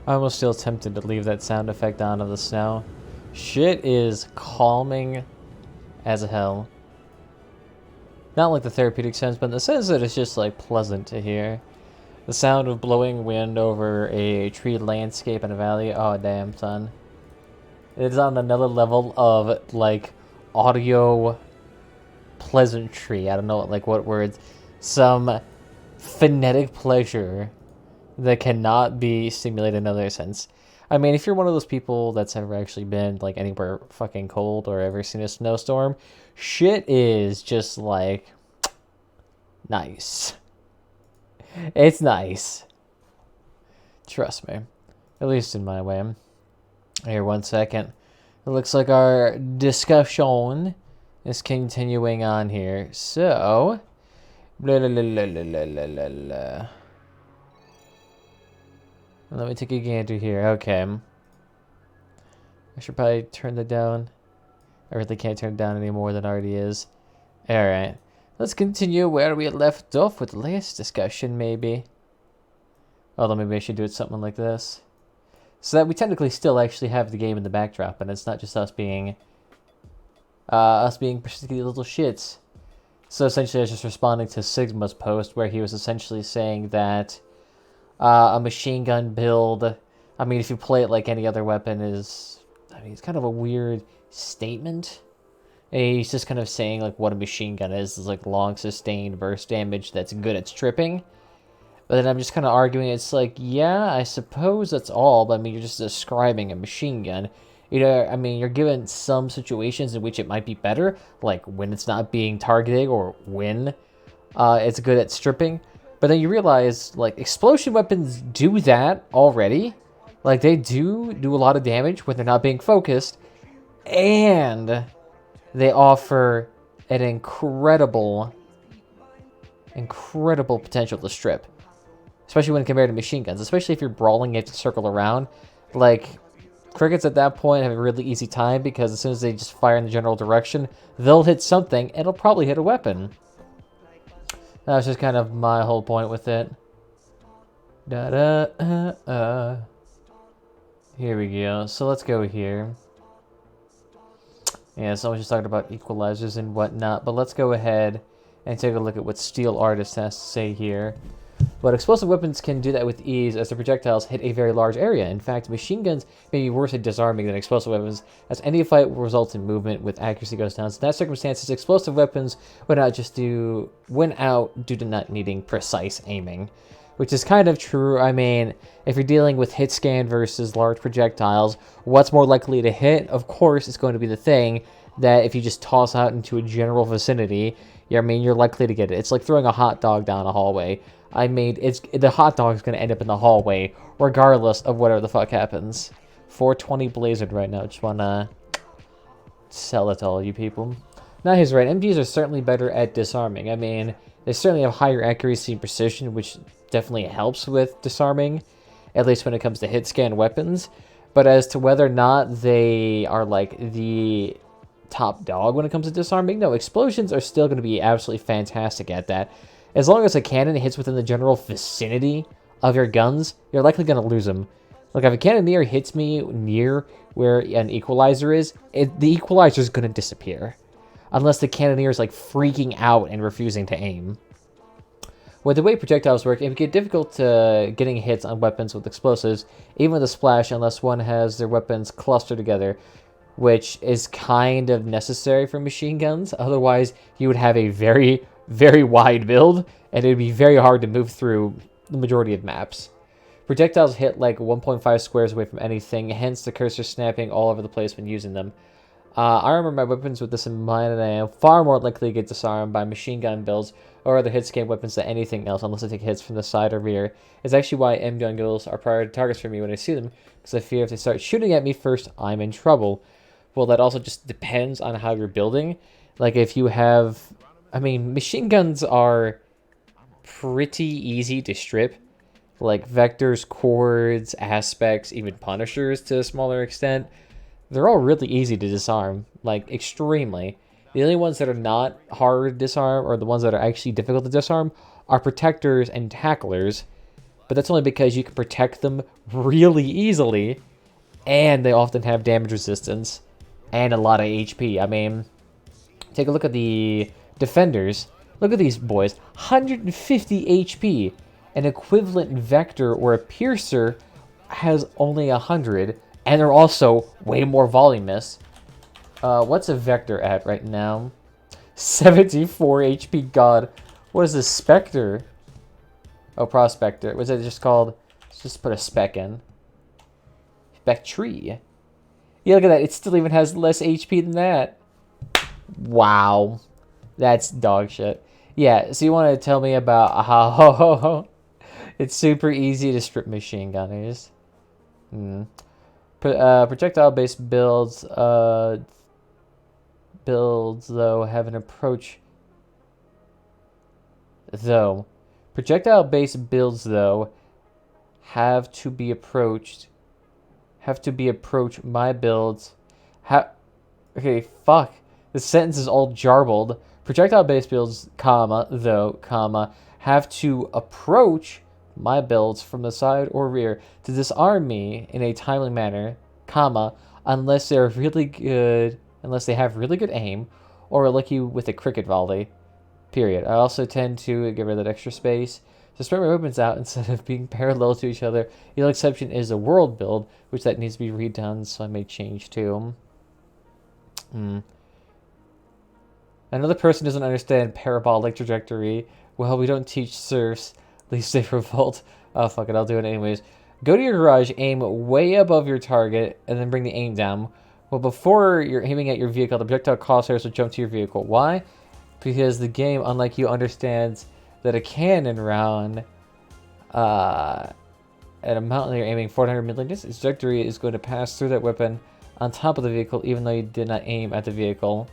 I'm almost still tempted to leave that sound effect on of the snow. Shit is calming as hell. Not like the therapeutic sense, but in the sense that it's just like pleasant to hear. The sound of blowing wind over a tree landscape in a valley. Oh damn, son. It's on another level of like audio pleasantry. I don't know like what words. Some phonetic pleasure that cannot be stimulated in another sense. I mean, if you're one of those people that's ever actually been like anywhere fucking cold or ever seen a snowstorm, shit is just like nice. It's nice. Trust me. At least in my way. Here, 1 second. It looks like our discussion is continuing on here. So, blah, blah, blah, blah, blah, blah, blah, blah. Let me take a gander here. Okay. I should probably turn that down. I really can't turn it down any more than it already is. Alright. Let's continue where we left off with the last discussion, maybe. Although maybe I should do it something like this. So that we technically still actually have the game in the backdrop, and it's not just us being particularly little shits. So essentially I was just responding to Sigma's post where he was essentially saying that a machine gun build, I mean, if you play it like any other weapon, is, I mean, it's kind of a weird statement. And he's just kind of saying, like, what a machine gun is like long sustained burst damage that's good at stripping. But then I'm just kind of arguing, it's like, yeah, I suppose that's all, but I mean, you're just describing a machine gun. You know, I mean, you're given some situations in which it might be better, like when it's not being targeted or when it's good at stripping. But then you realize, like, explosion weapons do that already. Like, they do a lot of damage when they're not being focused. And they offer an incredible potential to strip. Especially when compared to machine guns. Especially if you're brawling, you have to circle around. Like, crickets at that point have a really easy time because as soon as they just fire in the general direction, they'll hit something and it'll probably hit a weapon. That was just kind of my whole point with it. Here we go. So let's go here. Yeah, so I was just talking about equalizers and whatnot, but let's go ahead and take a look at what Steel Artist has to say here. But explosive weapons can do that with ease as the projectiles hit a very large area. In fact, machine guns may be worse at disarming than explosive weapons, as any fight will result in movement with accuracy goes down. So in that circumstances, explosive weapons win out due to not needing precise aiming. Which is kind of true. I mean, if you're dealing with hit scan versus large projectiles, what's more likely to hit? Of course, it's going to be the thing that if you just toss out into a general vicinity, I mean, you're likely to get it. It's like throwing a hot dog down a hallway. I mean, the hot dog is going to end up in the hallway, regardless of whatever the fuck happens. 420 Blizzard right now. Just want to sell it to all you people. Now, he's right. MGs are certainly better at disarming. I mean, they certainly have higher accuracy and precision, which definitely helps with disarming, at least when it comes to hit scan weapons. But as to whether or not they are like the top dog when it comes to disarming, no, explosions are still going to be absolutely fantastic at that. As long as a cannon hits within the general vicinity of your guns, you're likely going to lose them. Like, if a cannoneer hits me near where an equalizer is, the equalizer is going to disappear. Unless the cannoneer is, like, freaking out and refusing to aim. With the way projectiles work, it can get difficult getting hits on weapons with explosives, even with a splash, unless one has their weapons clustered together, which is kind of necessary for machine guns. Otherwise, you would have a very, very wide build, and it would be very hard to move through the majority of maps. Projectiles hit like 1.5 squares away from anything, hence the cursor snapping all over the place when using them. I remember my weapons with this in mind, and I am far more likely to get disarmed by machine gun builds or other hit scan weapons than anything else, unless I take hits from the side or rear. It's actually why M-gun builds are priority targets for me when I see them, because I fear if they start shooting at me first, I'm in trouble. Well, that also just depends on how you're building. Like, if you have... I mean, machine guns are pretty easy to strip. Like, vectors, chords, aspects, even punishers to a smaller extent. They're all really easy to disarm, like, extremely. The only ones that are not hard to disarm, or the ones that are actually difficult to disarm, are protectors and tacklers. but that's only because you can protect them really easily, and they often have damage resistance and a lot of HP. I mean, take a look at the defenders. Look at these boys. 150 HP. An equivalent vector or a piercer has only 100, and they're also way more voluminous. What's a vector at right now? 74 HP. God, what is this? Spectre? Oh, prospector. Was it just called? Let's just put a spec in. Spectre. Yeah, look at that. It still even has less HP than that. Wow. That's dog shit. Yeah, so you want to tell me about how it's super easy to strip machine gunners. Projectile-based builds, though, have an approach... Projectile-based builds, though, have to be approached... My builds... Okay, fuck. The sentence is all jarbled. Projectile-based builds, have to approach my builds from the side or rear to disarm me in a timely manner, unless they have really good aim, or are lucky with a cricket volley. Period. I also tend to get rid of that extra space to spread my weapons out instead of being parallel to each other. The only exception is a world build, which that needs to be redone, so I may change too. Another person doesn't understand parabolic trajectory. Well, we don't teach serfs. At least they revolt. Oh, fuck it, I'll do it anyways. Go to your garage, aim way above your target, and then bring the aim down. Well, before you're aiming at your vehicle, the projectile crosshairs will jump to your vehicle. Why? Because the game, unlike you, understands that a cannon round at a mountain you're aiming 400 millimeters, its trajectory is going to pass through that weapon on top of the vehicle, even though you did not aim at the vehicle.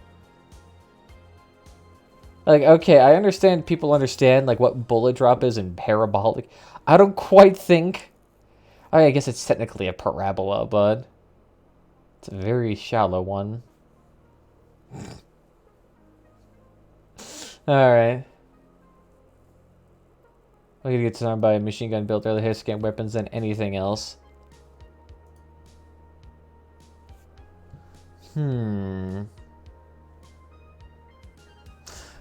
Like, okay, I understand people understand, like, what bullet drop is in parabolic. I don't quite think... I guess it's technically a parabola, but... it's a very shallow one. Alright. I'm gonna get disarmed by a machine gun built earlier scan weapons than anything else.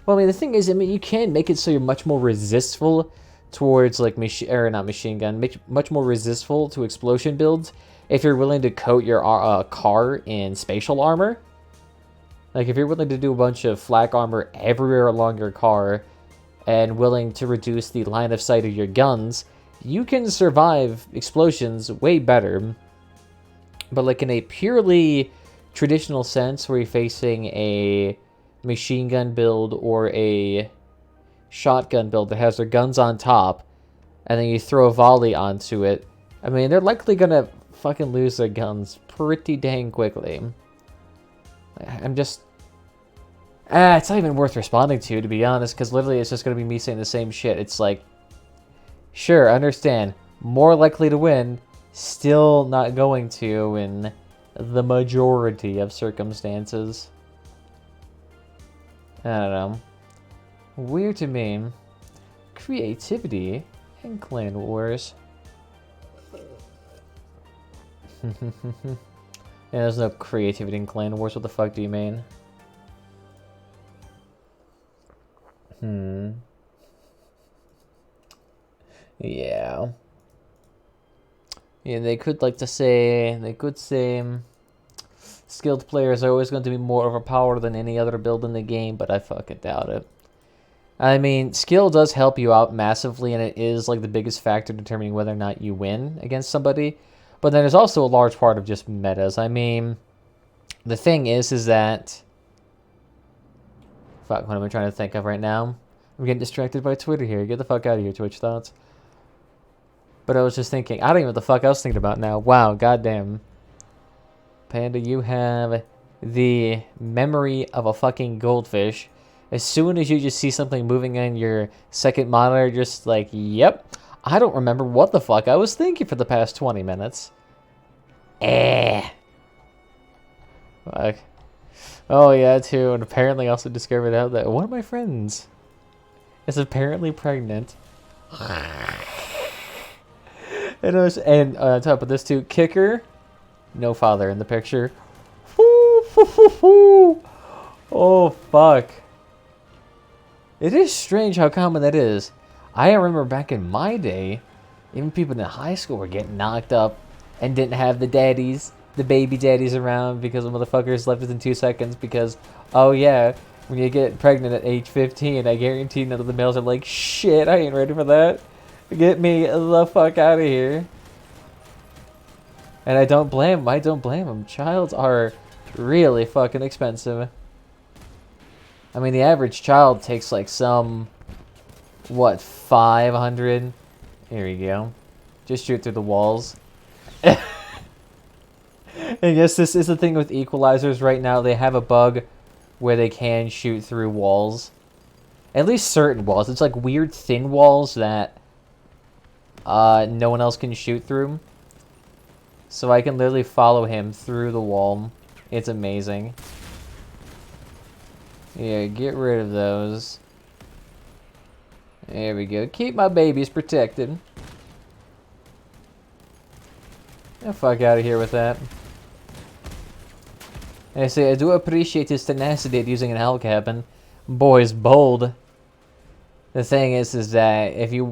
Well, I mean, the thing is, I mean, you can make it so you're much more resistful towards, like, much more resistful to explosion builds if you're willing to coat your car in spatial armor. Like, if you're willing to do a bunch of flak armor everywhere along your car and willing to reduce the line of sight of your guns, you can survive explosions way better. But, like, in a purely traditional sense where you're facing a machine gun build or a shotgun build that has their guns on top and then you throw a volley onto it, I mean, they're likely gonna fucking lose their guns pretty dang quickly. I'm just... it's not even worth responding to be honest, because literally it's just gonna be me saying the same shit. It's like, sure, understand, more likely to win, still not going to in the majority of circumstances. I don't know. Weird to me. Creativity in Clan Wars. Yeah, there's no creativity in Clan Wars. What the fuck do you mean? Yeah. Yeah, they could say, skilled players are always going to be more overpowered than any other build in the game, but I fucking doubt it. I mean, skill does help you out massively, and it is like the biggest factor determining whether or not you win against somebody. But then there's also a large part of just metas. I mean, the thing is that... Fuck, what am I trying to think of right now? I'm getting distracted by Twitter here. Get the fuck out of here, Twitch Thoughts. But I was just thinking, I don't even know what the fuck I was thinking about now. Wow, goddamn. Panda, you have the memory of a fucking goldfish. As soon as you just see something moving in your second monitor, you're just like, yep, I don't remember what the fuck I was thinking for the past 20 minutes. Fuck. Oh yeah, too, and apparently also discovered out that one of my friends is apparently pregnant. And on top of this too, kicker, no father in the picture. Oh, fuck. It is strange how common that is. I remember back in my day, even people in high school were getting knocked up and didn't have the daddies, the baby daddies around because the motherfuckers left within 2 seconds because, oh yeah, when you get pregnant at age 15, I guarantee none of the males are like, shit, I ain't ready for that. Get me the fuck out of here. And I don't blame them. Childs are really fucking expensive. I mean, the average child takes like some, what, 500? Here we go. Just shoot through the walls. And yes, this is the thing with equalizers right now. They have a bug where they can shoot through walls. At least certain walls. It's like weird thin walls that no one else can shoot through. So I can literally follow him through the wall. It's amazing. Yeah, get rid of those. There we go. Keep my babies protected. Get the fuck out of here with that. And I say, I do appreciate his tenacity at using an hell cabin. Boy's bold. The thing is that if you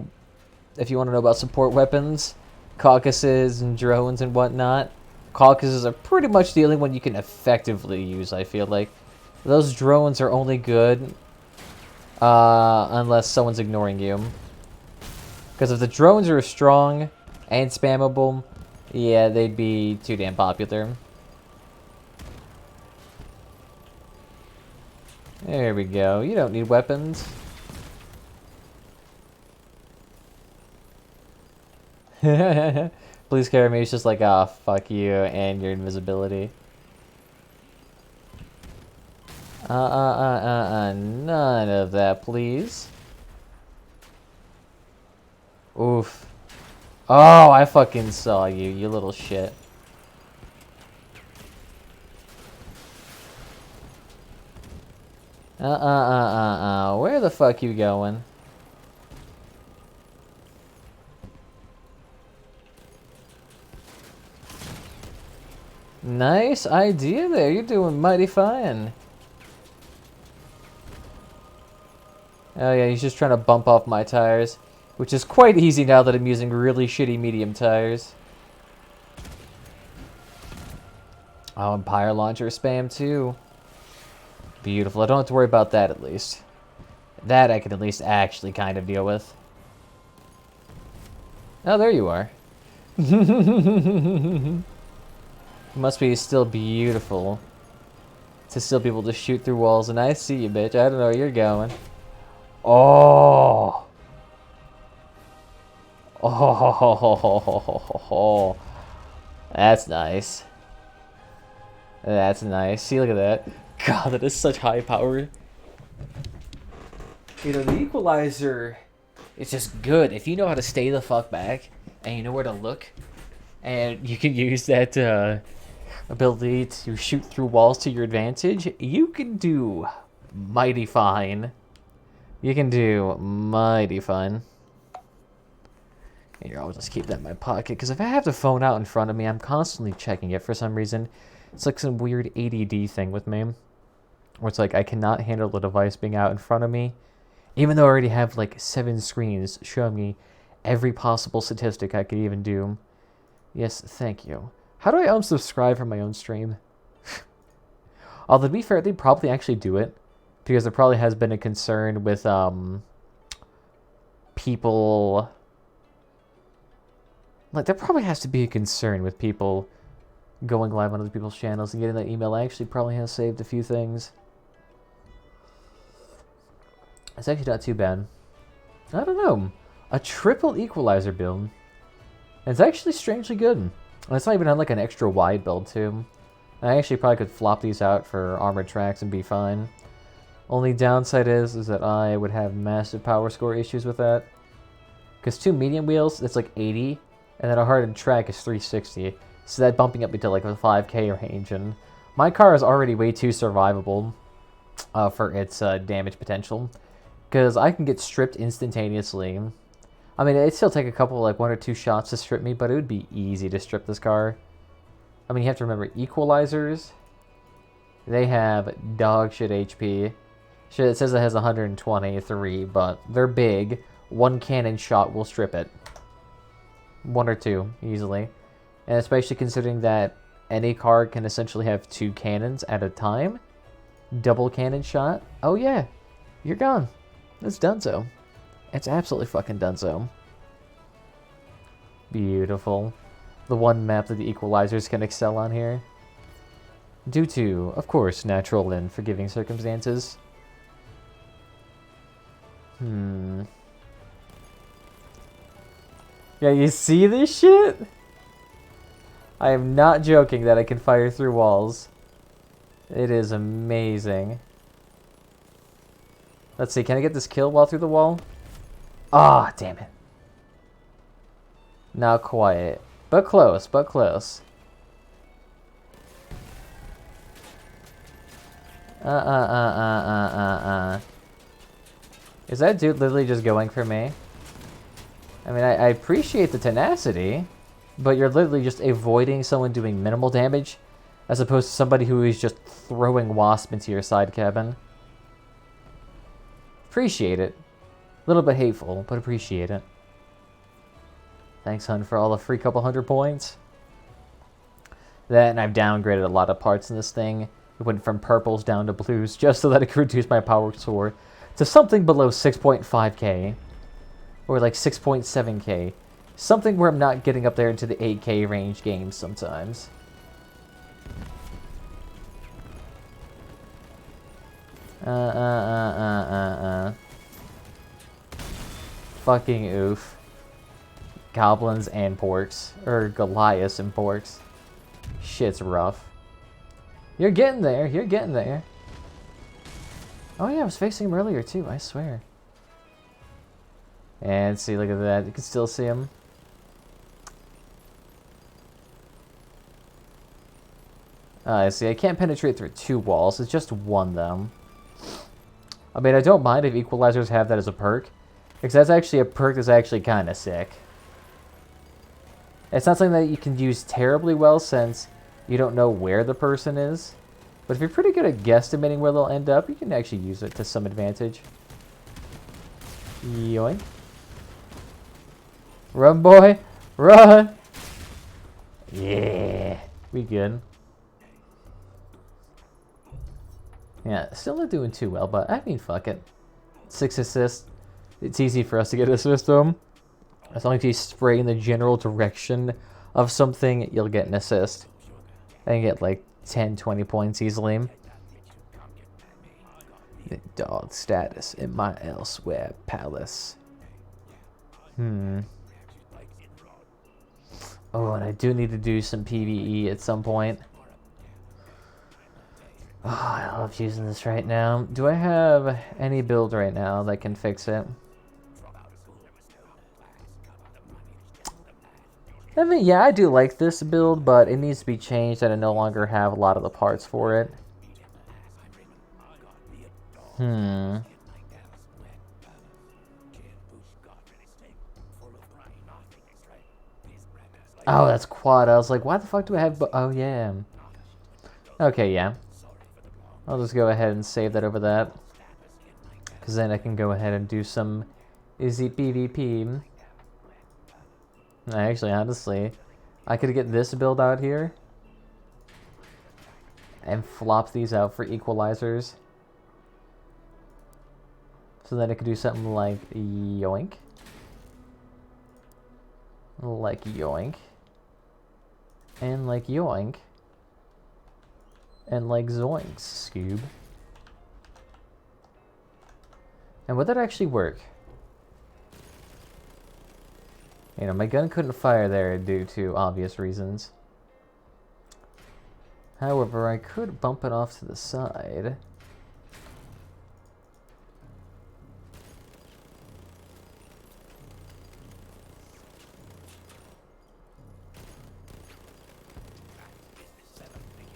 want to know about support weapons, caucuses and drones and whatnot, caucuses are pretty much the only one you can effectively use, I feel like. Those drones are only good unless someone's ignoring you. Because if the drones are strong and spammable, yeah, they'd be too damn popular. There we go. You don't need weapons. Please carry me. It's just like, ah, fuck you and your invisibility. None of that, please. Oof. Oh, I fucking saw you, you little shit. Where the fuck you going? Nice idea there. You're doing mighty fine. Oh yeah, he's just trying to bump off my tires, which is quite easy now that I'm using really shitty medium tires. Oh, and Pyre Launcher spam too. Beautiful. I don't have to worry about that at least. That I can at least actually kind of deal with. Oh, there you are. Must be still beautiful to still be able to shoot through walls. And I see you, bitch. I don't know where you're going. Oh. Oh. That's nice. That's nice. See, look at that. God, that is such high power. You know, the equalizer is just good. If you know how to stay the fuck back, and you know where to look, and you can use that ability to shoot through walls to your advantage, you can do mighty fine. You can do mighty fine. Here, I'll just keep that in my pocket, because if I have the phone out in front of me, I'm constantly checking it for some reason. It's like some weird ADD thing with me, where it's like I cannot handle the device being out in front of me, even though I already have like 7 screens showing me every possible statistic I could even do. Yes, thank you. How do I unsubscribe from my own stream? Although, to be fair, they probably actually do it, because there probably has been a concern with people. Like, there probably has to be a concern with people going live on other people's channels and getting that email. Actually probably has saved a few things. It's actually not too bad. I don't know. A triple equalizer build. It's actually strangely good. And it's not even on like an extra wide build too. I actually probably could flop these out for armored tracks and be fine. Only downside is that I would have massive power score issues with that. Because 2 medium wheels, it's like 80. And then a hardened track is 360. So that bumping up into like the 5k range. And my car is already way too survivable for its damage potential. Because I can get stripped instantaneously I mean, it'd still take a couple, like 1 or 2 shots to strip me, but it would be easy to strip this car. I mean, you have to remember, equalizers, they have dog shit HP. Shit, it says it has 123, but they're big. 1 cannon shot will strip it. 1 or 2, easily. And especially considering that any car can essentially have 2 cannons at a time. Double cannon shot. Oh yeah, you're gone. It's done so. It's absolutely fucking done so. Beautiful. The one map that the equalizers can excel on here. Due to, of course, natural and forgiving circumstances. Yeah, you see this shit? I am not joking that I can fire through walls. It is amazing. Let's see, can I get this kill while through the wall? Ah, damn it. Not quite. But close, but close. Is that dude literally just going for me? I mean, I appreciate the tenacity, but you're literally just avoiding someone doing minimal damage, as opposed to somebody who is just throwing wasp into your side cabin. Appreciate it. A little bit hateful, but appreciate it. Thanks, hun, for all the free couple 100 points. That, and I've downgraded a lot of parts in this thing. It went from purples down to blues, just so that it could reduce my power score to something below 6.5k. Or like 6.7k. Something where I'm not getting up there into the 8k range games sometimes. Fucking oof. Goblins and porks. Or Goliaths and porks. Shit's rough. You're getting there. You're getting there. Oh yeah, I was facing him earlier too, I swear. And see, look at that. You can still see him. I see. I can't penetrate through 2 walls. It's just 1, though. I mean, I don't mind if equalizers have that as a perk. Because that's actually a perk that's actually kind of sick. It's not something that you can use terribly well since you don't know where the person is. But if you're pretty good at guesstimating where they'll end up, you can actually use it to some advantage. Yoink. Run, boy! Run! Yeah! We good. Yeah, still not doing too well, but I mean, fuck it. 6 assists. It's easy for us to get an assist to them. As long as you spray in the general direction of something, you'll get an assist. I can get like 10, 20 points easily. The dog status in my elsewhere palace. Oh, and I do need to do some PvE at some point. Oh, I love using this right now. Do I have any build right now that can fix it? I mean, yeah, I do like this build, but it needs to be changed and I no longer have a lot of the parts for it. Oh, that's quad. I was like, why the fuck do I have... Oh, yeah. Okay, yeah. I'll just go ahead and save that over that. Because then I can go ahead and do some easy PvP. Actually, honestly, I could get this build out here. And flop these out for equalizers. So then I could do something like yoink. Like yoink. And like yoink. And like zoinks, Scoob. And would that actually work? You know, my gun couldn't fire there due to obvious reasons. However, I could bump it off to the side.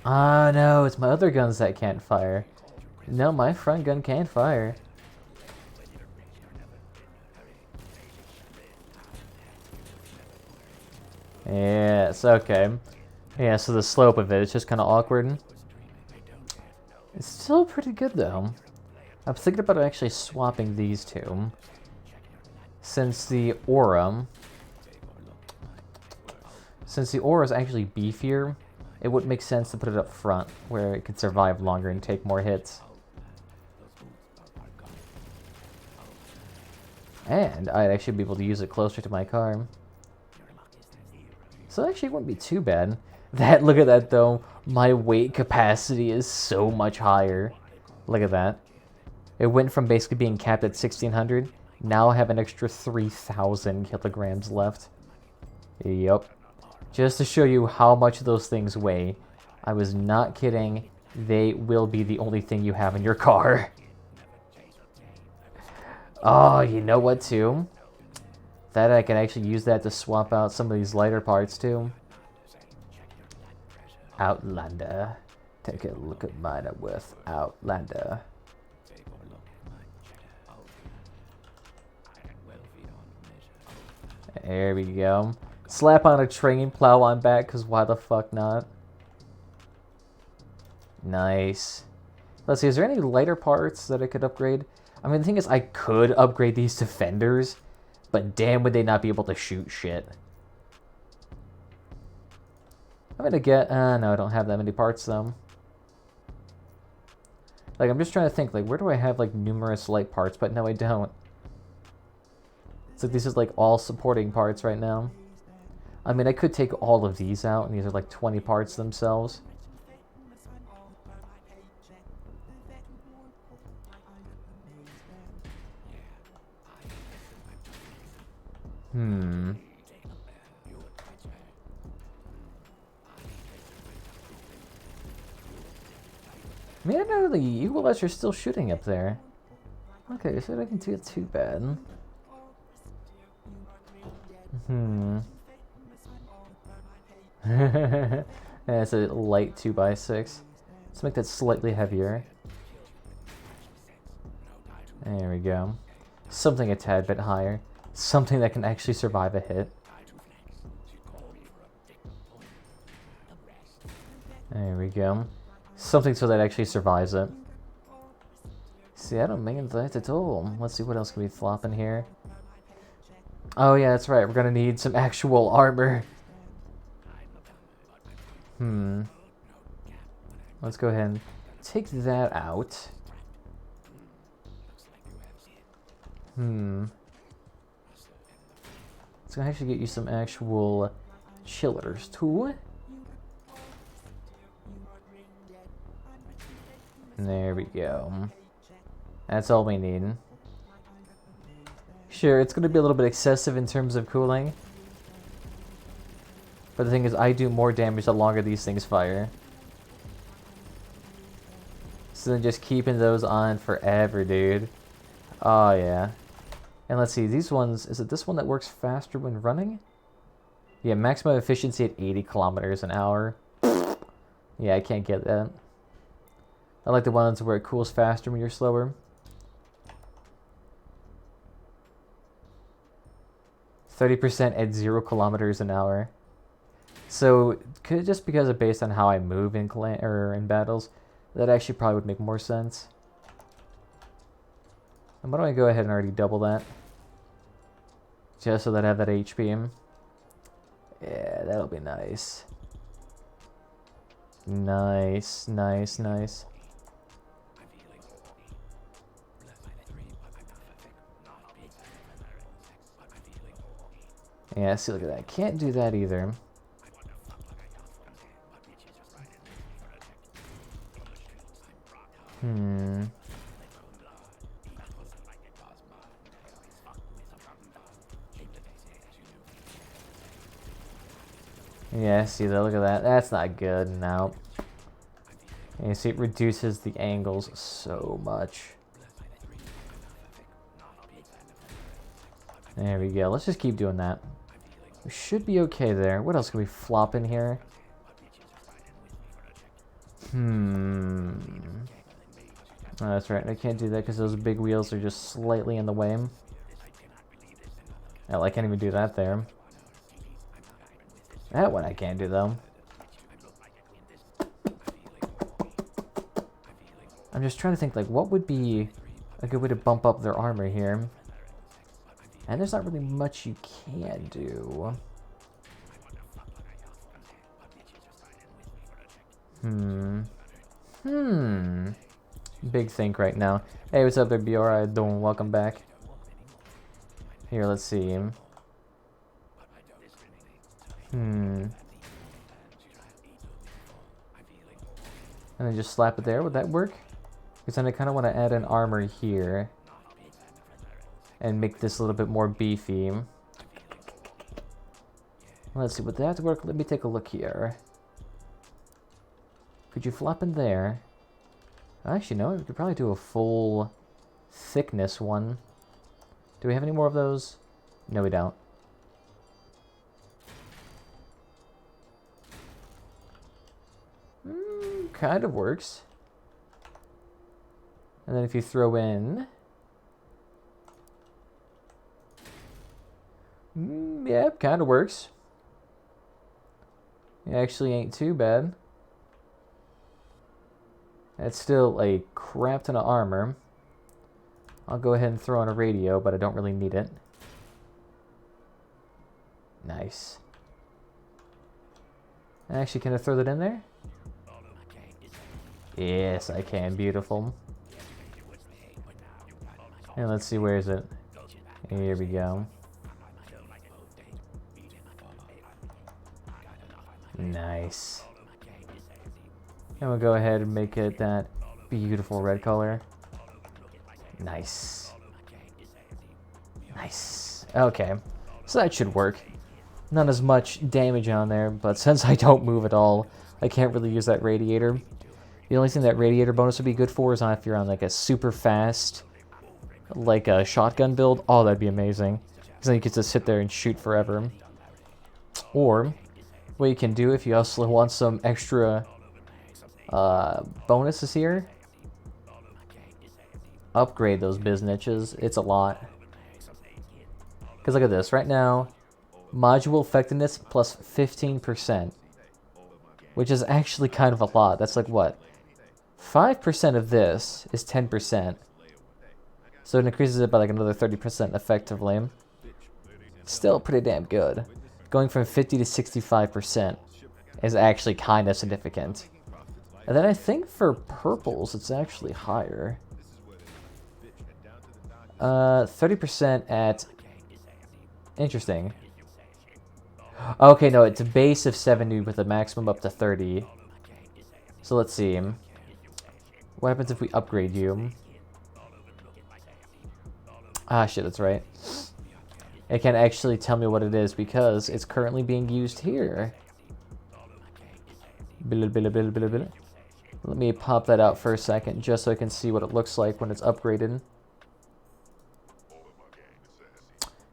Ah, no, it's my other guns that can't fire. No, my front gun can't fire. Yes, okay. Yeah, so the slope of it's just kind of awkward. It's still pretty good, though. I was thinking about actually swapping these two. Since the aura is actually beefier, it would make sense to put it up front, where it could survive longer and take more hits. And I'd actually be able to use it closer to my car. So actually it wouldn't be too bad. Look at that though. My weight capacity is so much higher. Look at that. It went from basically being capped at 1,600. Now I have an extra 3,000 kilograms left. Yup. Just to show you how much those things weigh. I was not kidding. They will be the only thing you have in your car. Oh, you know what too? That I can actually use that to swap out some of these lighter parts too. Outlander. Take a look at mine with Outlander. There we go. Slap on a train, plow on back, because why the fuck not? Nice. Let's see, is there any lighter parts that I could upgrade? I mean, the thing is, I could upgrade these to fenders, but damn would they not be able to shoot shit. I'm gonna get... no, I don't have that many parts, though. Like, I'm just trying to think, like, where do I have, like, numerous light parts? But no, I don't. It's like, this is, like, all supporting parts right now. I mean, I could take all of these out, and these are, like, 20 parts themselves. I mean, I know the equalizer is still shooting up there. Okay, so I didn't do it too bad. Yeah, it's a light 2x6. Let's make that slightly heavier. There we go. Something a tad bit higher. Something that can actually survive a hit. There we go. Something so that actually survives it. See, I don't mind that at all. Let's see what else can we flop in here. Oh yeah, that's right. We're gonna need some actual armor. Let's go ahead and take that out. Let's gonna actually get you some actual chillers too. There we go. That's all we need. Sure, it's going to be a little bit excessive in terms of cooling. But the thing is, I do more damage the longer these things fire. So then just keeping those on forever, dude. Oh, yeah. And let's see, these ones... Is it this one that works faster when running? Yeah, maximum efficiency at 80 kilometers an hour. Yeah, I can't get that. I like the ones where it cools faster when you're slower. 30% at 0 kilometers an hour. So, just because of based on how I move in battles, that actually probably would make more sense. And why don't I go ahead and already double that? Just so that I have that HP. Yeah, that'll be nice. Nice, nice, nice. Yeah, see, look at that. Can't do that either. Yeah, see that? Look at that. That's not good. No. You see, it reduces the angles so much. There we go. Let's just keep doing that. We should be okay there. What else can we flop in here? Oh, that's right. I can't do that because those big wheels are just slightly in the way. Hell, I can't even do that there. That one I can't do, though. I'm just trying to think, like, what would be a good way to bump up their armor here? And there's not really much you can do. Big think right now. Hey, what's up, baby? Alright, doing? Welcome back. Here, let's see. And then just slap it there. Would that work? Because then I kind of want to add an armor here. And make this a little bit more beefy. Let's see, would that work? Let me take a look here. Could you flop in there? Actually, no, we could probably do a full thickness one. Do we have any more of those? No, we don't. Kind of works. And then if you throw in... yeah, kind of works. It actually ain't too bad. That's still a crap ton of armor. I'll go ahead and throw in a radio, but I don't really need it. Nice. Actually, can I throw that in there? Yes, I can. Beautiful. And let's see, where is it? Here we go. Nice. And we'll go ahead and make it that beautiful red color. Nice. Nice. Okay. So that should work. Not as much damage on there, but since I don't move at all, I can't really use that radiator. The only thing that radiator bonus would be good for is if you're on like a super fast, like a shotgun build. Oh, that'd be amazing. Because then you get to sit there and shoot forever. Or, what you can do if you also want some extra bonuses here, upgrade those biznitches. It's a lot. Because look at this. Right now, module effectiveness plus 15%. Which is actually kind of a lot. That's like what? 5% of this is 10%. So it increases it by like another 30% effectively. Still pretty damn good. Going from 50 to 65% is actually kind of significant. And then I think for purples, it's actually higher. 30% at... Interesting. Okay, no, it's a base of 70 with a maximum up to 30. So let's see. What happens if we upgrade you? Ah, shit, that's right. It can't actually tell me what it is because it's currently being used here. Let me pop that out for a second just so I can see what it looks like when it's upgraded.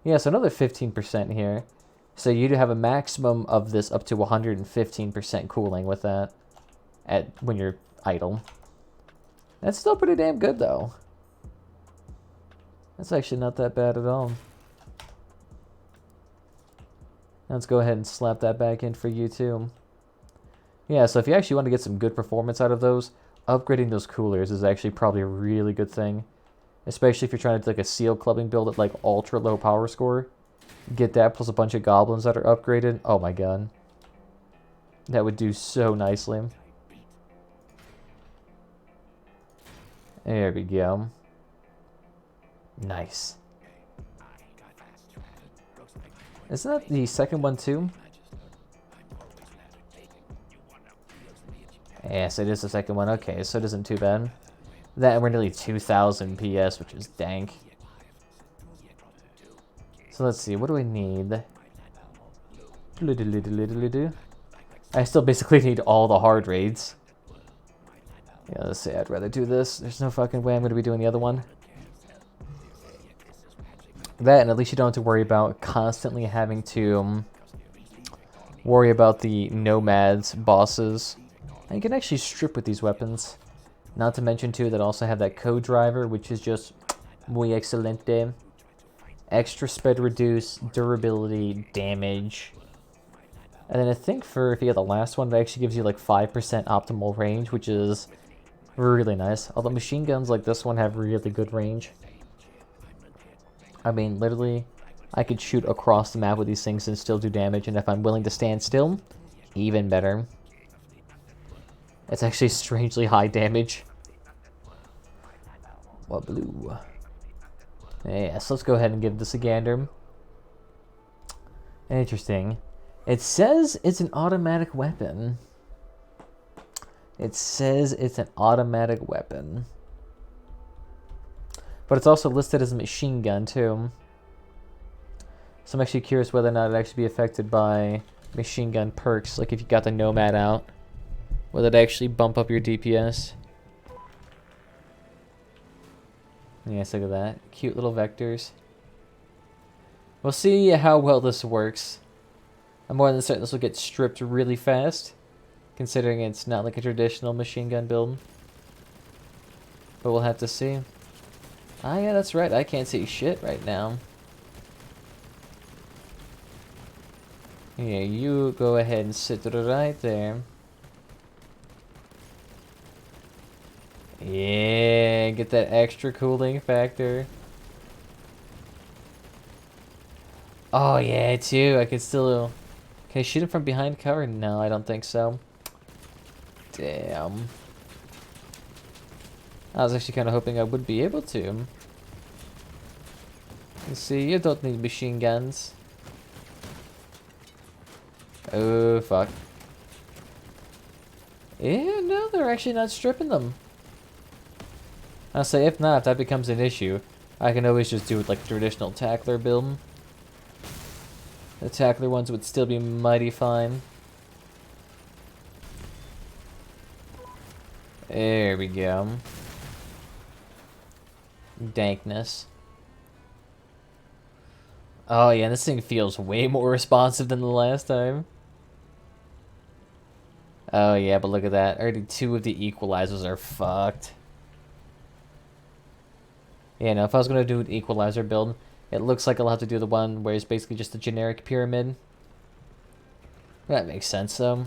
Yeah, so another 15% here. So you do have a maximum of this up to 115% cooling with that when you're idle. That's still pretty damn good though. That's actually not that bad at all. Let's go ahead and slap that back in for you too. Yeah, so if you actually want to get some good performance out of those, upgrading those coolers is actually probably a really good thing. Especially if you're trying to do like a seal clubbing build at like ultra low power score. Get that plus a bunch of goblins that are upgraded. Oh my god. That would do so nicely. There we go. Nice. Isn't that the second one too? Yes, it is the second one. Okay, so it isn't too bad. That, and we're nearly 2,000 PS, which is dank. So let's see, what do I need? I still basically need all the hard raids. Yeah, let's say I'd rather do this. There's no fucking way I'm going to be doing the other one. That, and at least you don't have to worry about constantly having to worry about the nomads, bosses. And you can actually strip with these weapons. Not to mention, too, that also have that code driver, which is just muy excelente. Extra speed reduce, durability, damage. And then I think for if you get the last one, it actually gives you like 5% optimal range, which is really nice. Although machine guns like this one have really good range. I mean, literally, I could shoot across the map with these things and still do damage, and if I'm willing to stand still, even better. It's actually strangely high damage. What blue? Yeah, so let's go ahead and give this a gander. Interesting. It says it's an automatic weapon. It says it's an automatic weapon. But it's also listed as a machine gun, too. So I'm actually curious whether or not it'd actually be affected by machine gun perks. Like if you got the Nomad out. Whether it'd actually bump up your DPS. Yes, look at that. Cute little vectors. We'll see how well this works. I'm more than certain this will get stripped really fast. Considering it's not like a traditional machine gun build. But we'll have to see. Ah, yeah, that's right. I can't see shit right now. Yeah, you go ahead and sit right there. Yeah, get that extra cooling factor. Oh, yeah, too. I can still... Can I shoot him from behind cover? No, I don't think so. Damn. I was actually kind of hoping I would be able to. You see, you don't need machine guns. Oh, fuck. Yeah, no, they're actually not stripping them. I'll say, if not, if that becomes an issue, I can always just do it like a traditional tackler build. The tackler ones would still be mighty fine. There we go. Dankness. Oh yeah, this thing feels way more responsive than the last time. Oh yeah, but look at that. Already 2 of the equalizers are fucked. Yeah, no, if I was going to do an equalizer build, it looks like I'll have to do the one where it's basically just a generic pyramid. That makes sense, though.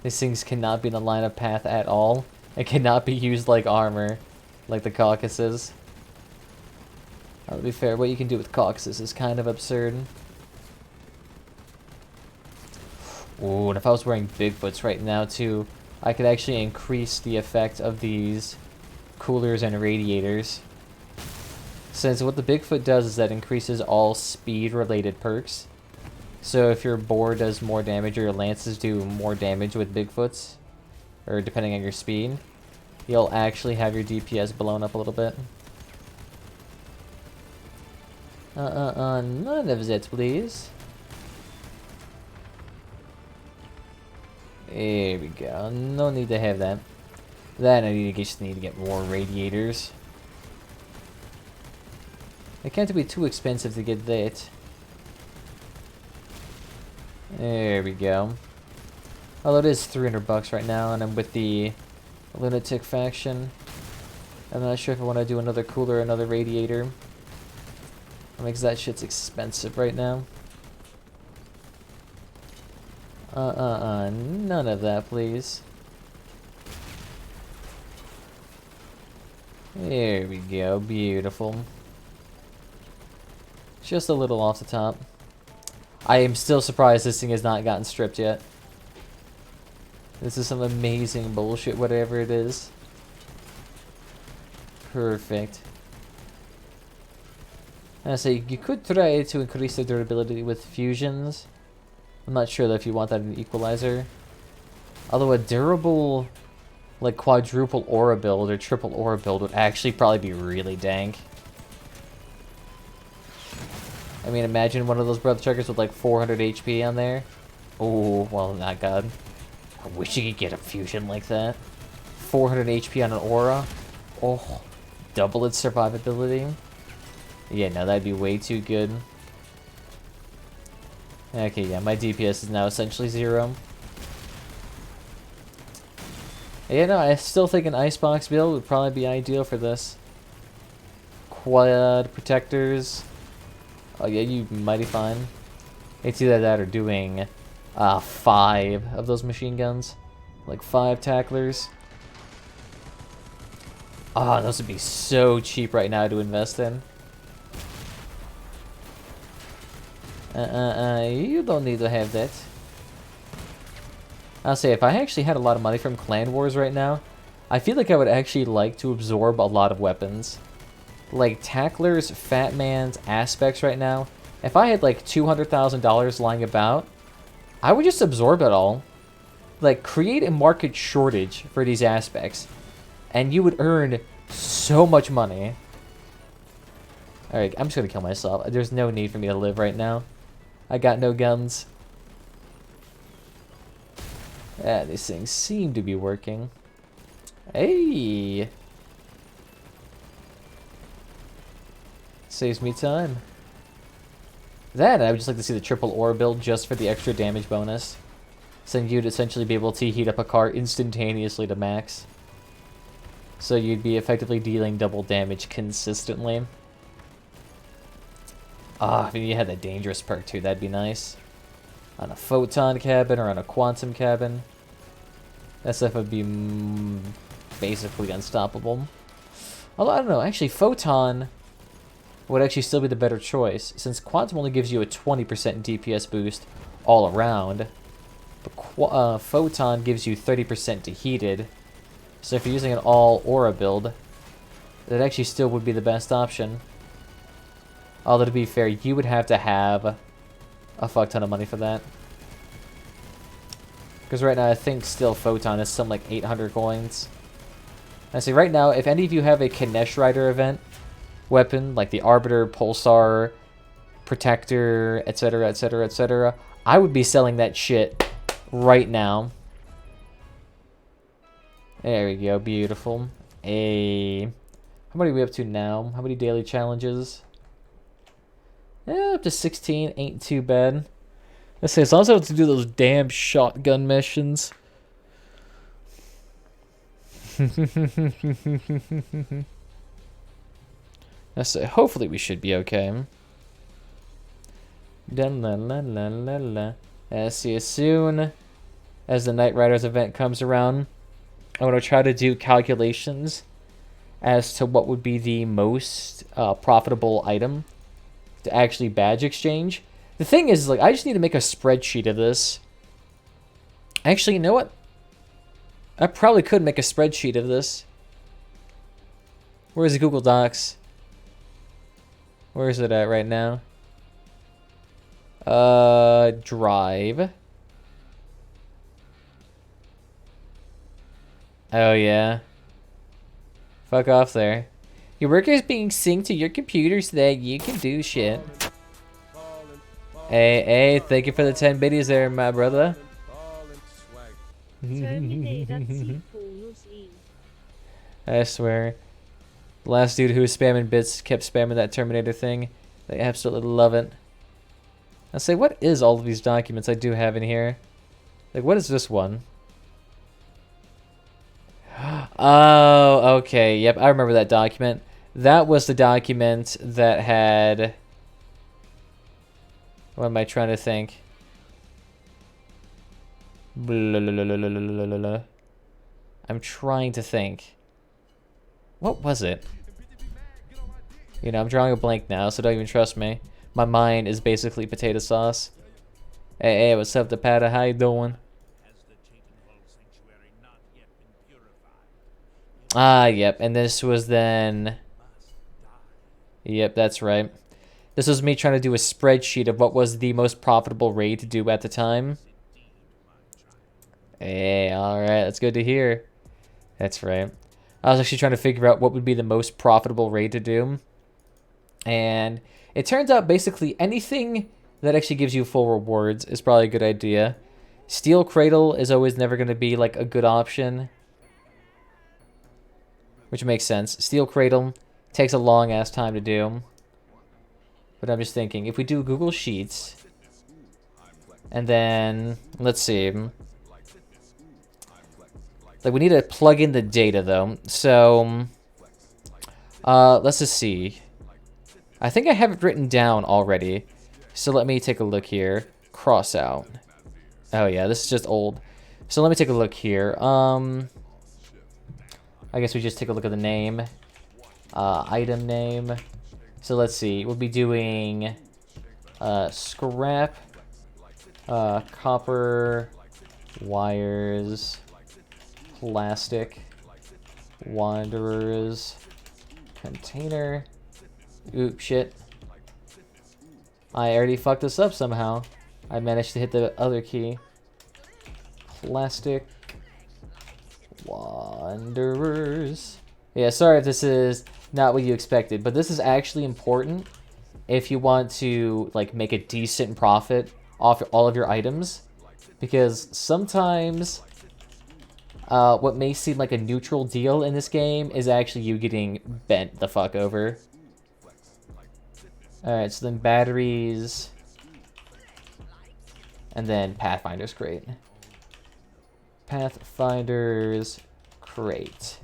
These things cannot be in the line of path at all. It cannot be used like armor, like the Caucasus. To be fair, what you can do with Caucasus is kind of absurd. Ooh, and if I was wearing Bigfoots right now, too, I could actually increase the effect of these coolers and radiators. Since what the Bigfoot does is that increases all speed-related perks. So if your boar does more damage or your lances do more damage with Bigfoots, or depending on your speed, you'll actually have your DPS blown up a little bit. None of that, please. There we go. No need to have that. Then I just need to get more radiators. It can't be too expensive to get that. There we go. Although it is 300 bucks right now, and I'm with the Lunatic faction. I'm not sure if I want to do another cooler or another radiator. Because that shit's expensive right now. None of that, please. There we go, beautiful. Just a little off the top. I am still surprised this thing has not gotten stripped yet. This is some amazing bullshit, whatever it is. Perfect. I say you could try to increase the durability with fusions. I'm not sure though if you want that in an equalizer. Although a durable, like quadruple aura build or triple aura build would actually probably be really dank. I mean, imagine one of those breath chuggers with like 400 HP on there. Oh, well, not God. I wish you could get a fusion like that. 400 HP on an aura. Oh, double its survivability. Yeah, no, that'd be way too good. Okay, yeah, my DPS is now essentially 0. Yeah, no, I still think an icebox build would probably be ideal for this. Quad protectors. Oh yeah, you mighty fine. It's either that or doing 5 of those machine guns. Like 5 tacklers. Oh, those would be so cheap right now to invest in. You don't need to have that. I'll say, if I actually had a lot of money from Clan Wars right now, I feel like I would actually like to absorb a lot of weapons. Like tacklers, Fat Man's, aspects right now. If I had like $200,000 lying about, I would just absorb it all. Like, create a market shortage for these aspects, and you would earn so much money. Alright, I'm just gonna kill myself. There's no need for me to live right now. I got no guns. Yeah, these things seem to be working. Hey! Saves me time. That, I would just like to see the triple ore build just for the extra damage bonus. So you'd essentially be able to heat up a car instantaneously to max. So you'd be effectively dealing double damage consistently. Ah, if you had that dangerous perk too, that'd be nice. On a photon cabin or on a quantum cabin. That stuff would be basically unstoppable. Although, I don't know, actually photon would actually still be the better choice, since quantum only gives you a 20% DPS boost all around. But photon gives you 30% to heated. So if you're using an all aura build, that actually still would be the best option. Although to be fair, you would have to have a fuck ton of money for that. Because right now I think still photon is some like 800 coins. I see right now, if any of you have a Kinesh Rider event weapon, like the Arbiter, Pulsar, Protector, etc, etc, etc, I would be selling that shit right now. There we go, beautiful. How many are we up to now? How many daily challenges? Up to 16, ain't too bad. Let's say, as long as I have to do those damn shotgun missions. Let's say, hopefully we should be okay. Let's see, as soon as the Night Riders event comes around, I'm going to try to do calculations as to what would be the most profitable item to actually badge exchange. The thing is, like, I just need to make a spreadsheet of this. Actually, you know what? I probably could make a spreadsheet of this. Where is the Google Docs? Where is it at right now? Drive. Oh, yeah. Fuck off there. Your work is being synced to your computer so that you can do shit. Hey, thank you for the 10 biddies there, my brother. I swear. The last dude who was spamming bits kept spamming that Terminator thing. They absolutely love it. I say, what is all of these documents I do have in here? Like, what is this one? Oh, okay. Yep, I remember that document. That was the document that had... What am I trying to think? I'm trying to think. What was it? You know, I'm drawing a blank now, so don't even trust me. My mind is basically potato sauce. Hey, what's up, Depata? How you doing? Ah, yep, and this was then... Yep, that's right. This was me trying to do a spreadsheet of what was the most profitable raid to do at the time. Hey, alright, that's good to hear. That's right. I was actually trying to figure out what would be the most profitable raid to do. And it turns out basically anything that actually gives you full rewards is probably a good idea. Steel Cradle is always never going to be like a good option. Which makes sense. Steel Cradle takes a long ass time to do. But I'm just thinking, if we do Google Sheets, and then, let's see. Like, we need to plug in the data, though. So, let's just see. I think I have it written down already. So let me take a look here. Crossout. Oh yeah, this is just old. So let me take a look here. I guess we just take a look at the name. Item name. So let's see. We'll be doing scrap, copper, wires, plastic, wanderers, container. Oop, shit. I already fucked this up somehow. I managed to hit the other key. Plastic, wanderers. Yeah, sorry if this is not what you expected, but this is actually important if you want to like make a decent profit off all of your items, because sometimes what may seem like a neutral deal in this game is actually you getting bent the fuck over. Alright, so then batteries, and then Pathfinder's crate. Pathfinder's crate.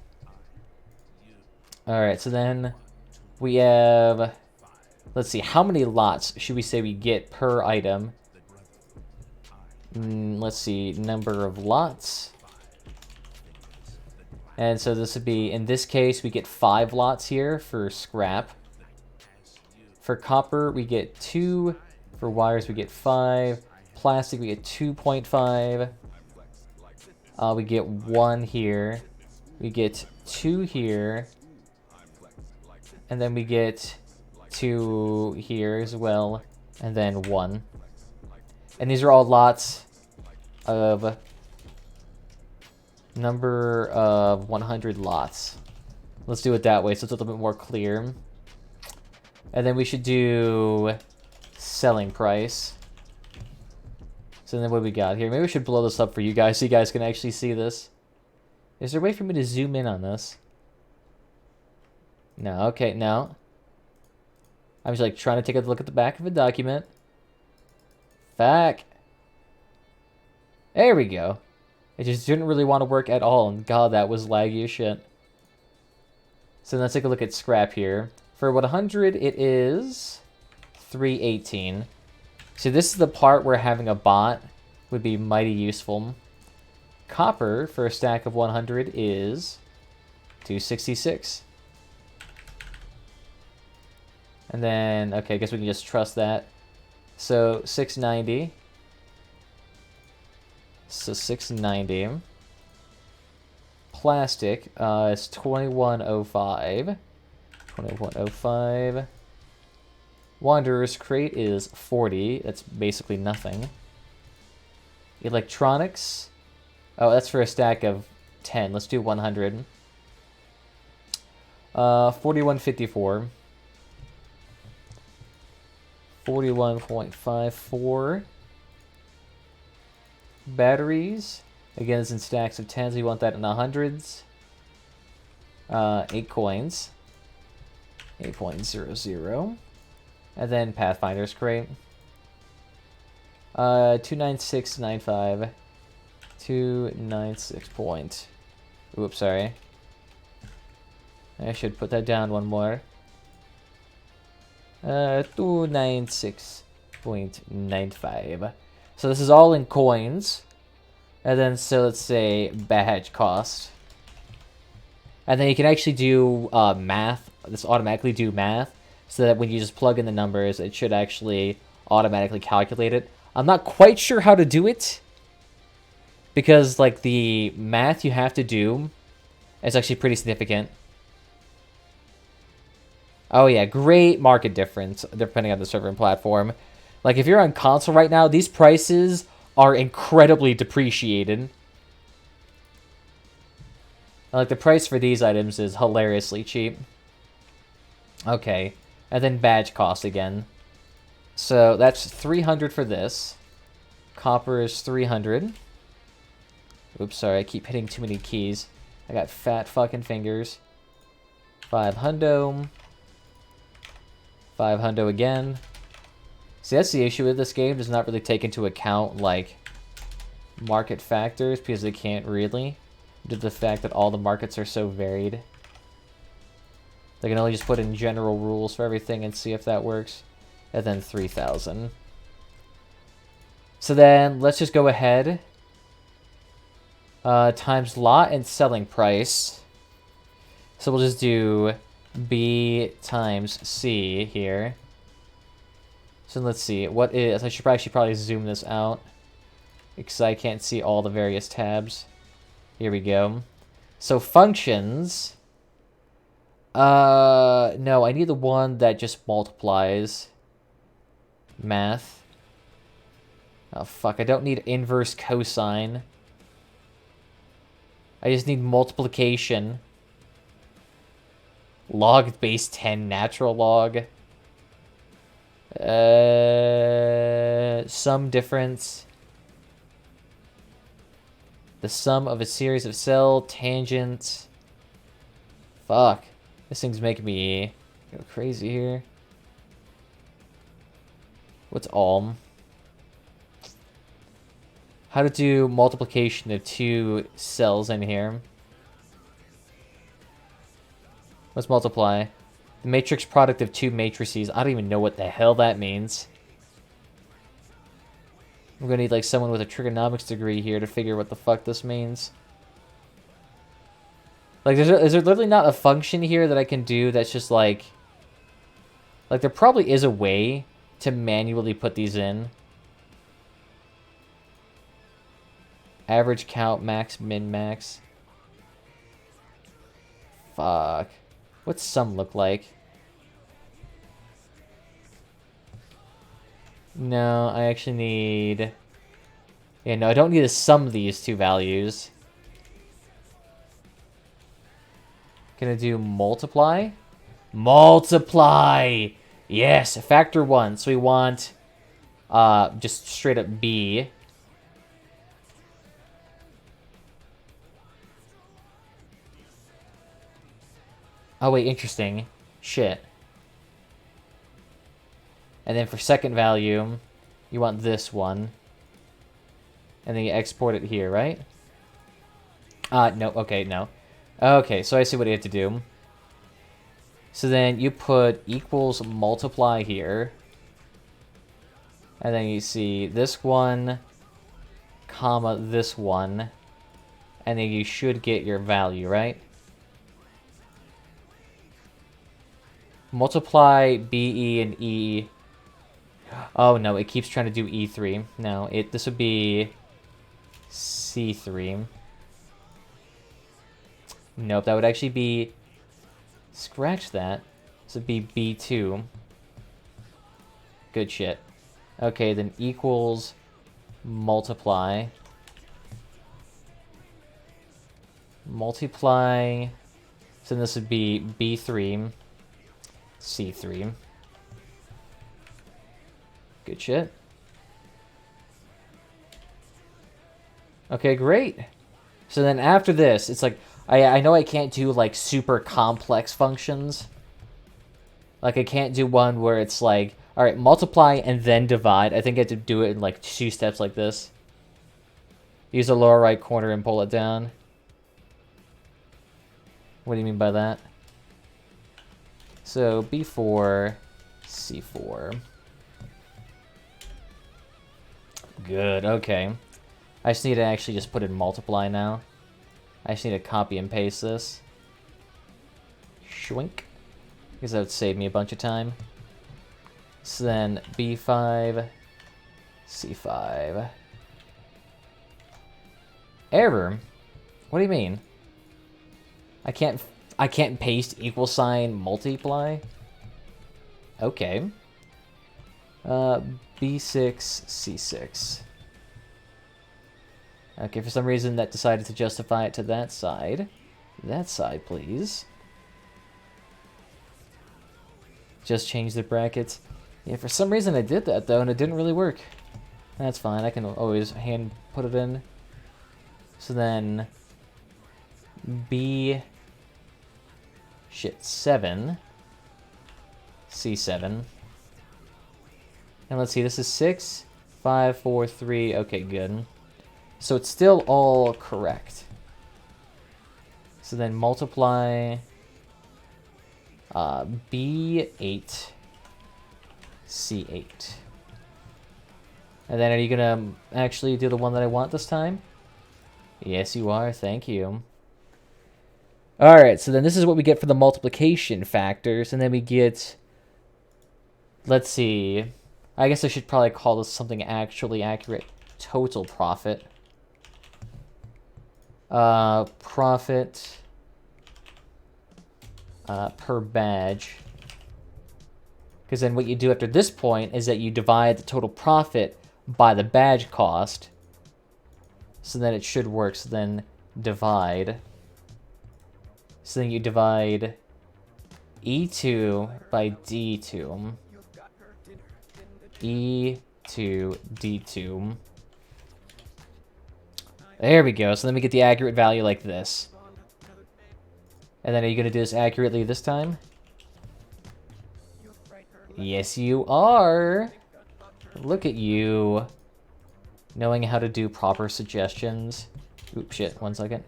Alright, so then we have, let's see, how many lots should we say we get per item? Let's see, number of lots. And so this would be, in this case, we get 5 lots here for scrap. For copper, we get 2. For wires, we get 5. Plastic, we get 2.5. We get 1 here. We get 2 here. And then we get 2 here as well. And then 1. And these are all lots of number of 100 lots. Let's do it that way so it's a little bit more clear. And then we should do selling price. So then what do we got here? Maybe we should blow this up for you guys so you guys can actually see this. Is there a way for me to zoom in on this? No, okay, no. I'm just like trying to take a look at the back of a document. Fuck. There we go. It just didn't really want to work at all, and god, that was laggy as shit. So let's take a look at scrap here. For 100, it is 318. So this is the part where having a bot would be mighty useful. Copper for a stack of 100 is 266. And then, okay, I guess we can just trust that. So 690. So 690. Plastic is 2105. 2105. Wanderer's crate is 40. That's basically nothing. Electronics. Oh, that's for a stack of 10. Let's do 100. 4154. 41.54. Batteries. Again, it's in stacks of 10s. We want that in the hundreds. 8 coins. 8.00. And then Pathfinder's crate. 29695. 296 point. Oops, sorry. I should put that down one more. 296.95. So this is all in coins. And then, so let's say badge cost. And then you can actually do math. This automatically do math. So that when you just plug in the numbers, it should actually automatically calculate it. I'm not quite sure how to do it. Because, like, the math you have to do is actually pretty significant. Oh, yeah, great market difference, depending on the server and platform. Like, if you're on console right now, these prices are incredibly depreciated. Like, the price for these items is hilariously cheap. Okay, and then badge cost again. So, that's 300 for this. Copper is 300. Oops, sorry, I keep hitting too many keys. I got fat fucking fingers. 500. 500 again. See, that's the issue with this game. Does not really take into account, like, market factors, because they can't really, due to the fact that all the markets are so varied. They can only just put in general rules for everything and see if that works. And then 3,000. So then let's just go ahead. Times lot and selling price. So we'll just do B times C here. So let's see. What is... I should probably zoom this out, because I can't see all the various tabs. Here we go. So functions... no, I need the one that just multiplies. Math. Oh, fuck, I don't need inverse cosine. I just need multiplication. Log base 10 natural log. Sum difference. The sum of a series of cell tangents. Fuck. This thing's making me go crazy here. What's alm? How to do multiplication of two cells in here. Let's multiply. The matrix product of two matrices. I don't even know what the hell that means. I'm gonna need like someone with a trigonomics degree here to figure what the fuck this means. Like, is there literally not a function here that I can do that's just like... Like, there probably is a way to manually put these in. Average count, max, min, max. Fuck. What's sum look like? No, I actually need... Yeah, no, I don't need to sum these two values. Gonna do multiply? Multiply! Yes, factor 1. So we want just straight up B. Oh wait, interesting. Shit. And then for second value, you want this one. And then you export it here, right? No, okay, no. Okay, so I see what you have to do. So then you put equals multiply here. And then you see this one, comma, this one. And then you should get your value, right? Multiply B, E, and E. Oh, no, it keeps trying to do E3. No, this would be C3. Nope, that would actually be... Scratch that. This would be B2. Good shit. Okay, then equals multiply. Multiply. So this would be B3. C3. Good shit. Okay, great. So then after this, it's like, I know I can't do, like, super complex functions. Like, I can't do one where it's like, alright, multiply and then divide. I think I have to do it in, like, 2 steps like this. Use the lower right corner and pull it down. What do you mean by that? So, B4, C4. Good, okay. I just need to actually just put in multiply now. I just need to copy and paste this. Shwink. Because that would save me a bunch of time. So then B5, C5. Error? What do you mean? I can't paste equal sign multiply? Okay. B6, C6. Okay, for some reason that decided to justify it to that side. That side, please. Just change the brackets. Yeah, for some reason I did that, though, and it didn't really work. That's fine, I can always hand put it in. So then... B... Shit, 7. C7. And let's see, this is 6, 5, 4, 3. Okay, good. So it's still all correct. So then multiply B8, C8. And then are you gonna actually do the one that I want this time? Yes, you are. Thank you. Alright, so then this is what we get for the multiplication factors, and then we get... Let's see. I guess I should probably call this something actually accurate. Total profit. Profit per badge. Because then what you do after this point is that you divide the total profit by the badge cost. So then it should work. So then divide. So then you divide E2 by D2. E2, D2. There we go. So then we get the accurate value like this. And then are you going to do this accurately this time? Yes, you are. Look at you. Knowing how to do proper suggestions. Oops, shit. 1 second.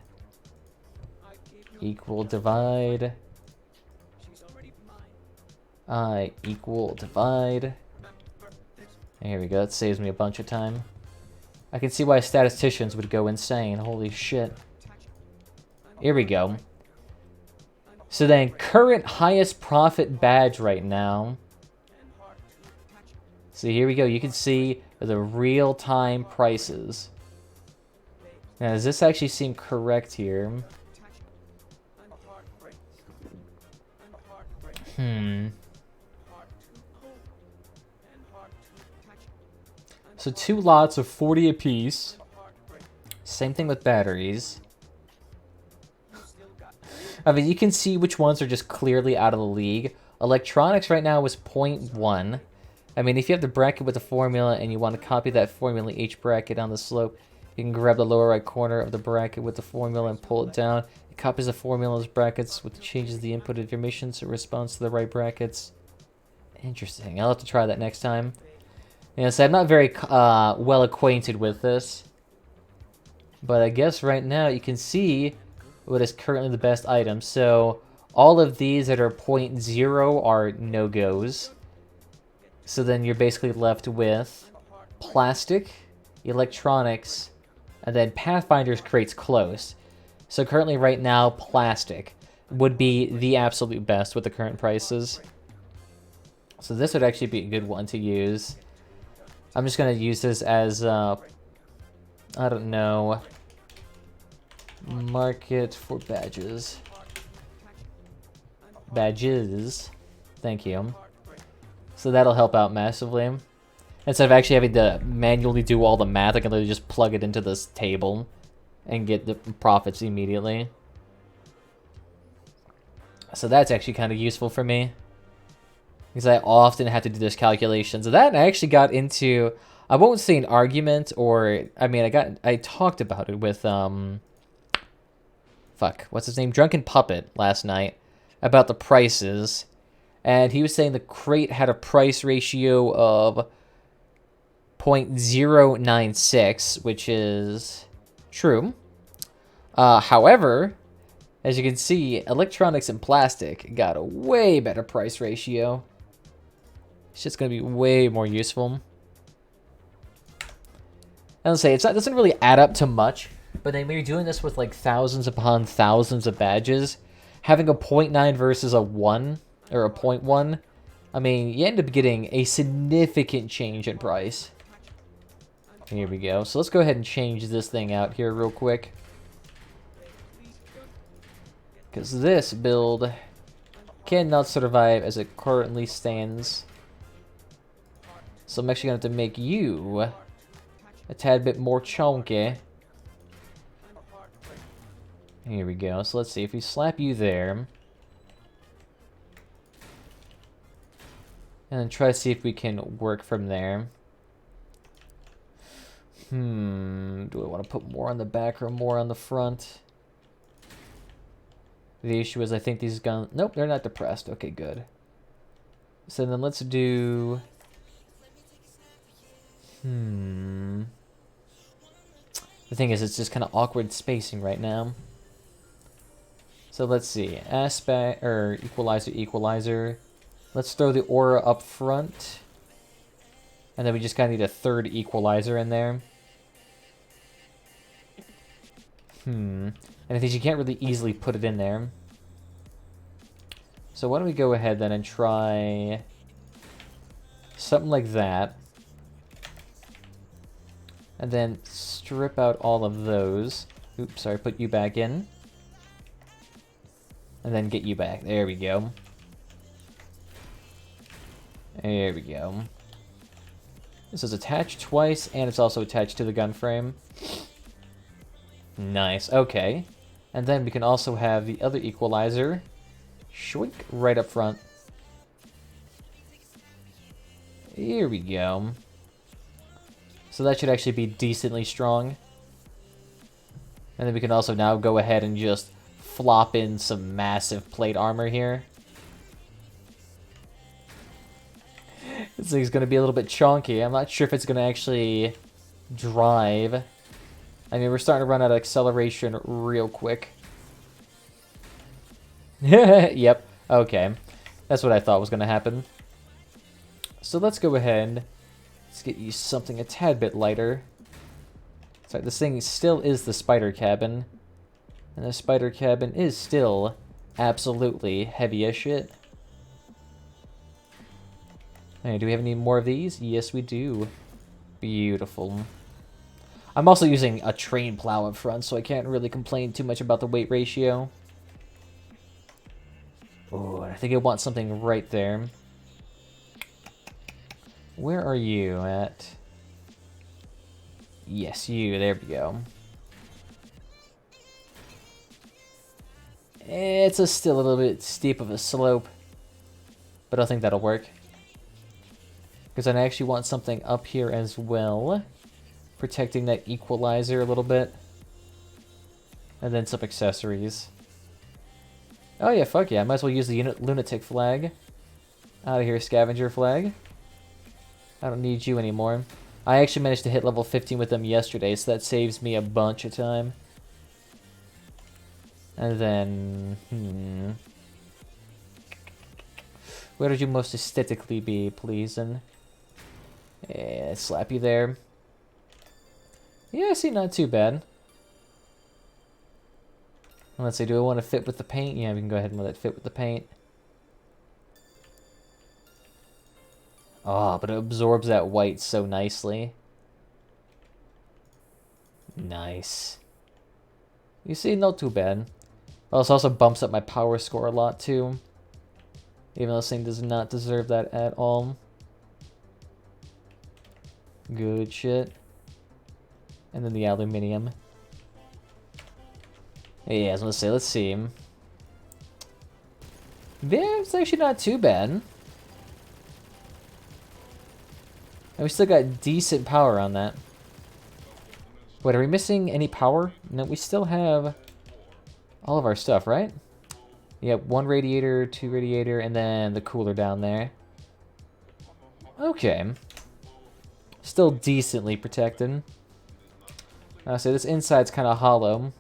Equal divide. Equal divide. Here we go. It saves me a bunch of time. I can see why statisticians would go insane. Holy shit. Here we go. So then, current highest profit badge right now. So here we go. You can see the real-time prices. Now, does this actually seem correct here? So 2 lots of 40 apiece. Same thing with batteries. I mean, you can see which ones are just clearly out of the league. Electronics right now is 0.1. I mean, if you have the bracket with the formula and you want to copy that formula each bracket on the slope, you can grab the lower right corner of the bracket with the formula and pull it down. It copies the formula's brackets with the changes of the input information so it responds to the right brackets. Interesting. I'll have to try that next time. Yeah, so I'm not very well acquainted with this. But I guess right now you can see what is currently the best item. So all of these that are 0.0 are no-goes. So then you're basically left with plastic, electronics, and then Pathfinder's crates close. So currently right now, plastic would be the absolute best with the current prices. So this would actually be a good one to use. I'm just going to use this as, I don't know, market for badges. Badges. Thank you. So that'll help out massively. Instead of actually having to manually do all the math, I can literally just plug it into this table and get the profits immediately. So that's actually kind of useful for me, because I often have to do this calculation. So that I actually got into, I won't say an argument, or, I mean, I talked about it with, what's his name? Drunken Puppet last night about the prices. And he was saying the crate had a price ratio of 0.096, which is true. However, as you can see, electronics and plastic got a way better price ratio. It's just going to be way more useful. I don't say it doesn't really add up to much, but then when you're doing this with like thousands upon thousands of badges, having a 0.9 versus a 1 or a 0.1, I mean, you end up getting a significant change in price. Here we go. So let's go ahead and change this thing out here real quick, because this build cannot survive as it currently stands. So I'm actually going to have to make you a tad bit more chunky. Here we go. So let's see. If we slap you there, and then try to see if we can work from there. Do I want to put more on the back or more on the front? The issue is I think these guns... Nope, they're not depressed. Okay, good. So then let's do... The thing is, it's just kind of awkward spacing right now. So let's see. Aspect, or equalizer, equalizer. Let's throw the aura up front. And then we just kind of need a third equalizer in there. And I think you can't really easily put it in there. So why don't we go ahead then and try something like that. And then strip out all of those. Oops, sorry, put you back in. And then get you back. There we go. There we go. This is attached twice, and it's also attached to the gun frame. Nice, okay. And then we can also have the other equalizer, shoink, right up front. Here we go. So that should actually be decently strong. And then we can also now go ahead and just flop in some massive plate armor here. This thing's going to be a little bit chunky. I'm not sure if it's going to actually drive. I mean, we're starting to run out of acceleration real quick. Yep, okay. That's what I thought was going to happen. So let's go ahead. Let's get you something a tad bit lighter. Sorry, this thing still is the spider cabin. And the spider cabin is still absolutely heavy as shit. Hey, do we have any more of these? Yes, we do. Beautiful. I'm also using a train plow up front, so I can't really complain too much about the weight ratio. Oh, I think I want something right there. Where are you at? Yes, you. There we go. It's still a little bit steep of a slope, but I think that'll work. Because I actually want something up here as well, protecting that equalizer a little bit. And then some accessories. Oh yeah, fuck yeah, I might as well use the lunatic flag. Out of here, scavenger flag. I don't need you anymore. I actually managed to hit level 15 with them yesterday, so that saves me a bunch of time. And then, where would you most aesthetically be pleasing? Yeah, slap you there. Yeah, see, not too bad. Let's see, do I want to fit with the paint? Yeah, we can go ahead and let it fit with the paint. Oh, but it absorbs that white so nicely. Nice. You see, not too bad. Oh, this also bumps up my power score a lot, too. Even though this thing does not deserve that at all. Good shit. And then the aluminium. Yeah, I was gonna say, let's see. Yeah, it's actually not too bad. And we still got decent power on that. Wait, are we missing any power? No, we still have all of our stuff, right? Yeah, 1 radiator, 2 radiator, and then the cooler down there. Okay. Still decently protected. So this inside's kind of hollow.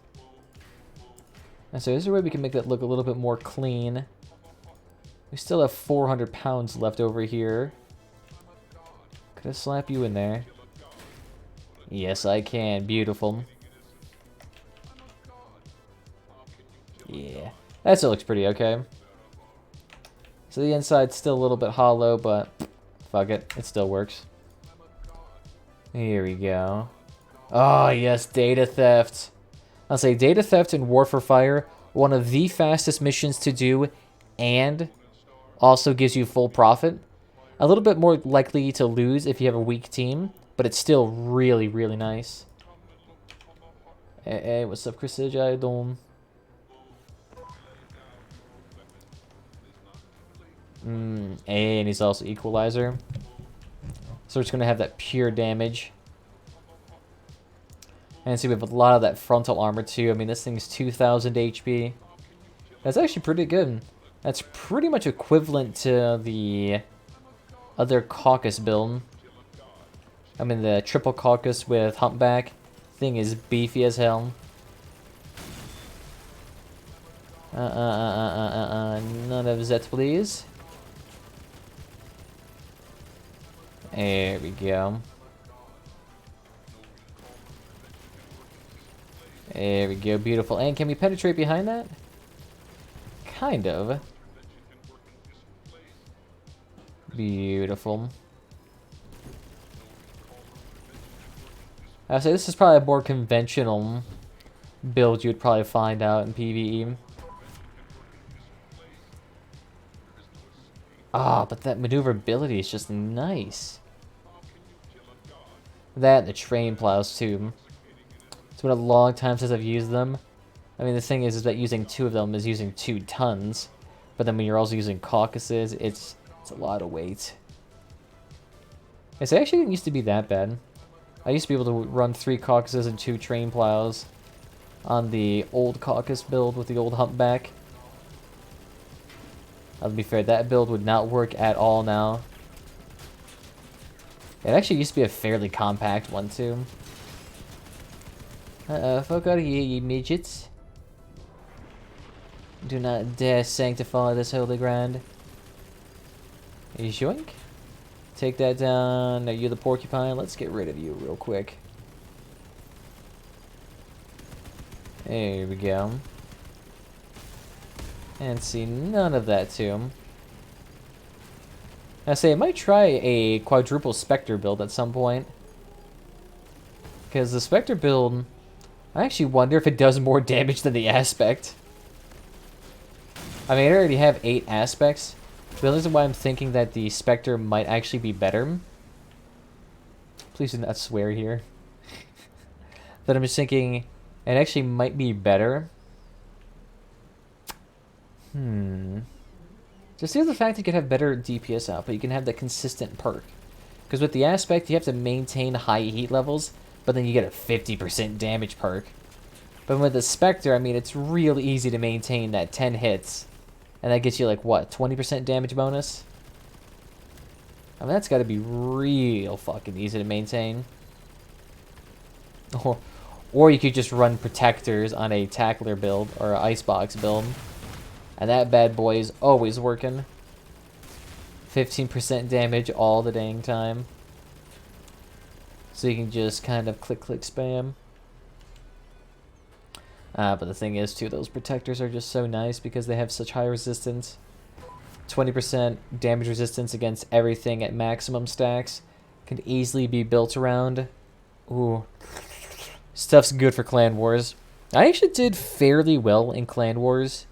And so is there a way we can make that look a little bit more clean? We still have 400 pounds left over here. Could I slap you in there? Yes, I can. Beautiful. Yeah. That still looks pretty okay. So the inside's still a little bit hollow, but fuck it. It still works. Here we go. Oh, yes, data theft. I'll say data theft and War for Fire, one of the fastest missions to do, and also gives you full profit. A little bit more likely to lose if you have a weak team, but it's still really, really nice. Hey, what's up, Chris? How you doing? And he's also equalizer. So it's going to have that pure damage. And see, we have a lot of that frontal armor too. I mean, this thing's 2,000 HP. That's actually pretty good. That's pretty much equivalent to the other Caucus build. I mean, the triple Caucus with Humpback. Thing is beefy as hell. None of that, please. There we go. There we go, beautiful. And can we penetrate behind that? Kind of. Beautiful. I say this is probably a more conventional build you'd probably find out in PvE. Ah, but that maneuverability is just nice. That and the train plows too. It's been a long time since I've used them. I mean, the thing is that using 2 of them is using 2 tons. But then when you're also using caucuses, it's a lot of weight. It actually didn't used to be that bad. I used to be able to run 3 caucuses and 2 train plows on the old caucus build with the old humpback. I'll be fair, that build would not work at all now. It actually used to be a fairly compact one too. Fuck out of here, you midgets. Do not dare sanctify this holy ground. Yoink. Take that down. Now you're the porcupine. Let's get rid of you real quick. There we go. And see, none of that too. I say I might try a quadruple Spectre build at some point. Because the Spectre build, I actually wonder if it does more damage than the Aspect. I mean, I already have 8 Aspects. The reason why I'm thinking that the Spectre might actually be better. Please do not swear here. But I'm just thinking it actually might be better. Just the fact you can have better DPS output, you can have that consistent perk. Because with the Aspect, you have to maintain high heat levels, but then you get a 50% damage perk. But with the Spectre, I mean, it's real easy to maintain that 10 hits. And that gets you, like, what, 20% damage bonus? I mean, that's got to be real fucking easy to maintain. Or you could just run Protectors on a Tackler build, or an Icebox build. And that bad boy is always working. 15% damage all the dang time. So you can just kind of click, click, spam. But the thing is, too, those Protectors are just so nice because they have such high resistance. 20% damage resistance against everything at maximum stacks. Can easily be built around. Ooh. Stuff's good for Clan Wars. I actually did fairly well in Clan Wars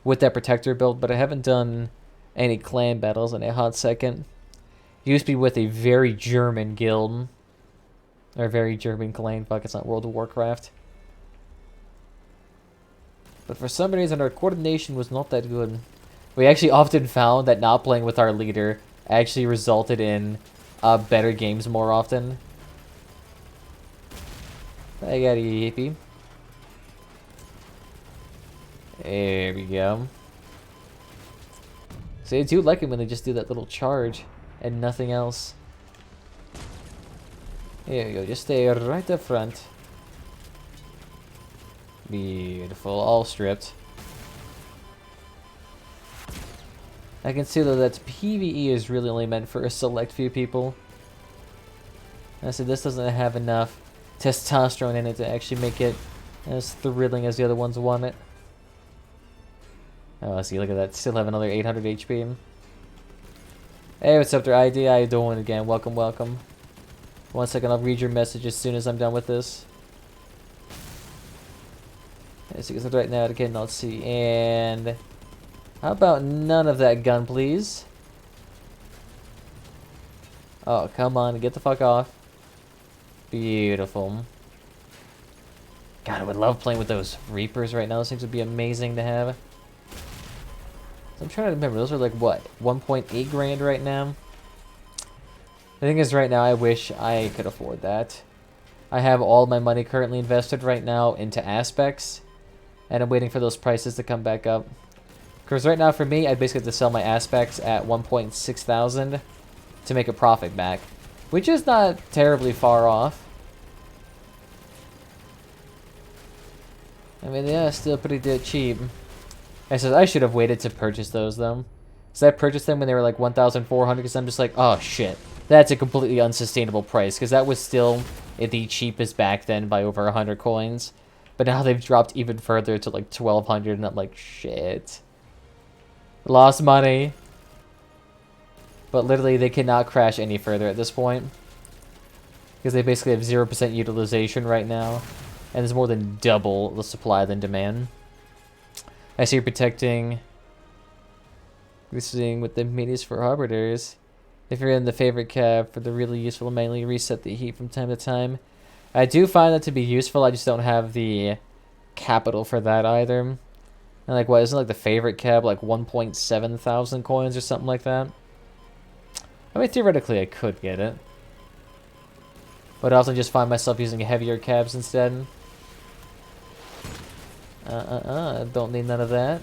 with that Protector build, but I haven't done any clan battles in a hot second. Used to be with a very German guild. Or a very German clan. Fuck, it's not World of Warcraft. But for some reason, our coordination was not that good. We actually often found that not playing with our leader actually resulted in better games more often. I got a yippee. There we go. So I do like it when they just do that little charge and nothing else. There we go, just stay right up front. Beautiful, all stripped. I can see though that PvE is really only meant for a select few people. I said this doesn't have enough testosterone in it to actually make it as thrilling as the other ones want it. Oh, see, look at that. Still have another 800 HP. Hey, what's up there, ID? How you doing again? Welcome, welcome. 1 second, I'll read your message as soon as I'm done with this. So because right now, again, let's see. And how about none of that gun, please? Oh, come on, get the fuck off. Beautiful. God, I would love playing with those Reapers right now. Those things would be amazing to have. So I'm trying to remember. Those are like, what, 1.8 grand right now? The thing is, right now, I wish I could afford that. I have all my money currently invested right now into Aspects. And I'm waiting for those prices to come back up. Because right now, for me, I basically have to sell my Aspects at 1.6 thousand to make a profit back. Which is not terribly far off. I mean, yeah, still pretty cheap. I said I should have waited to purchase those, though. So I purchased them when they were like 1,400, because I'm just like, oh, shit. that's a completely unsustainable price, because that was still the cheapest back then by over 100 coins. But now they've dropped even further to like 1,200, and I'm like, shit. Lost money. But literally, they cannot crash any further at this point. Because they basically have 0% utilization right now. And there's more than double the supply than demand. I see you're protecting. Listening with the minis for arbiters. If you're in the favorite cab for the really useful, manually reset the heat from time to time. I do find that to be useful. I just don't have the capital for that either. And like, what, isn't like the favorite cab like 1.7 thousand coins or something like that? I mean, theoretically, I could get it. But I also just find myself using heavier cabs instead. Don't need none of that.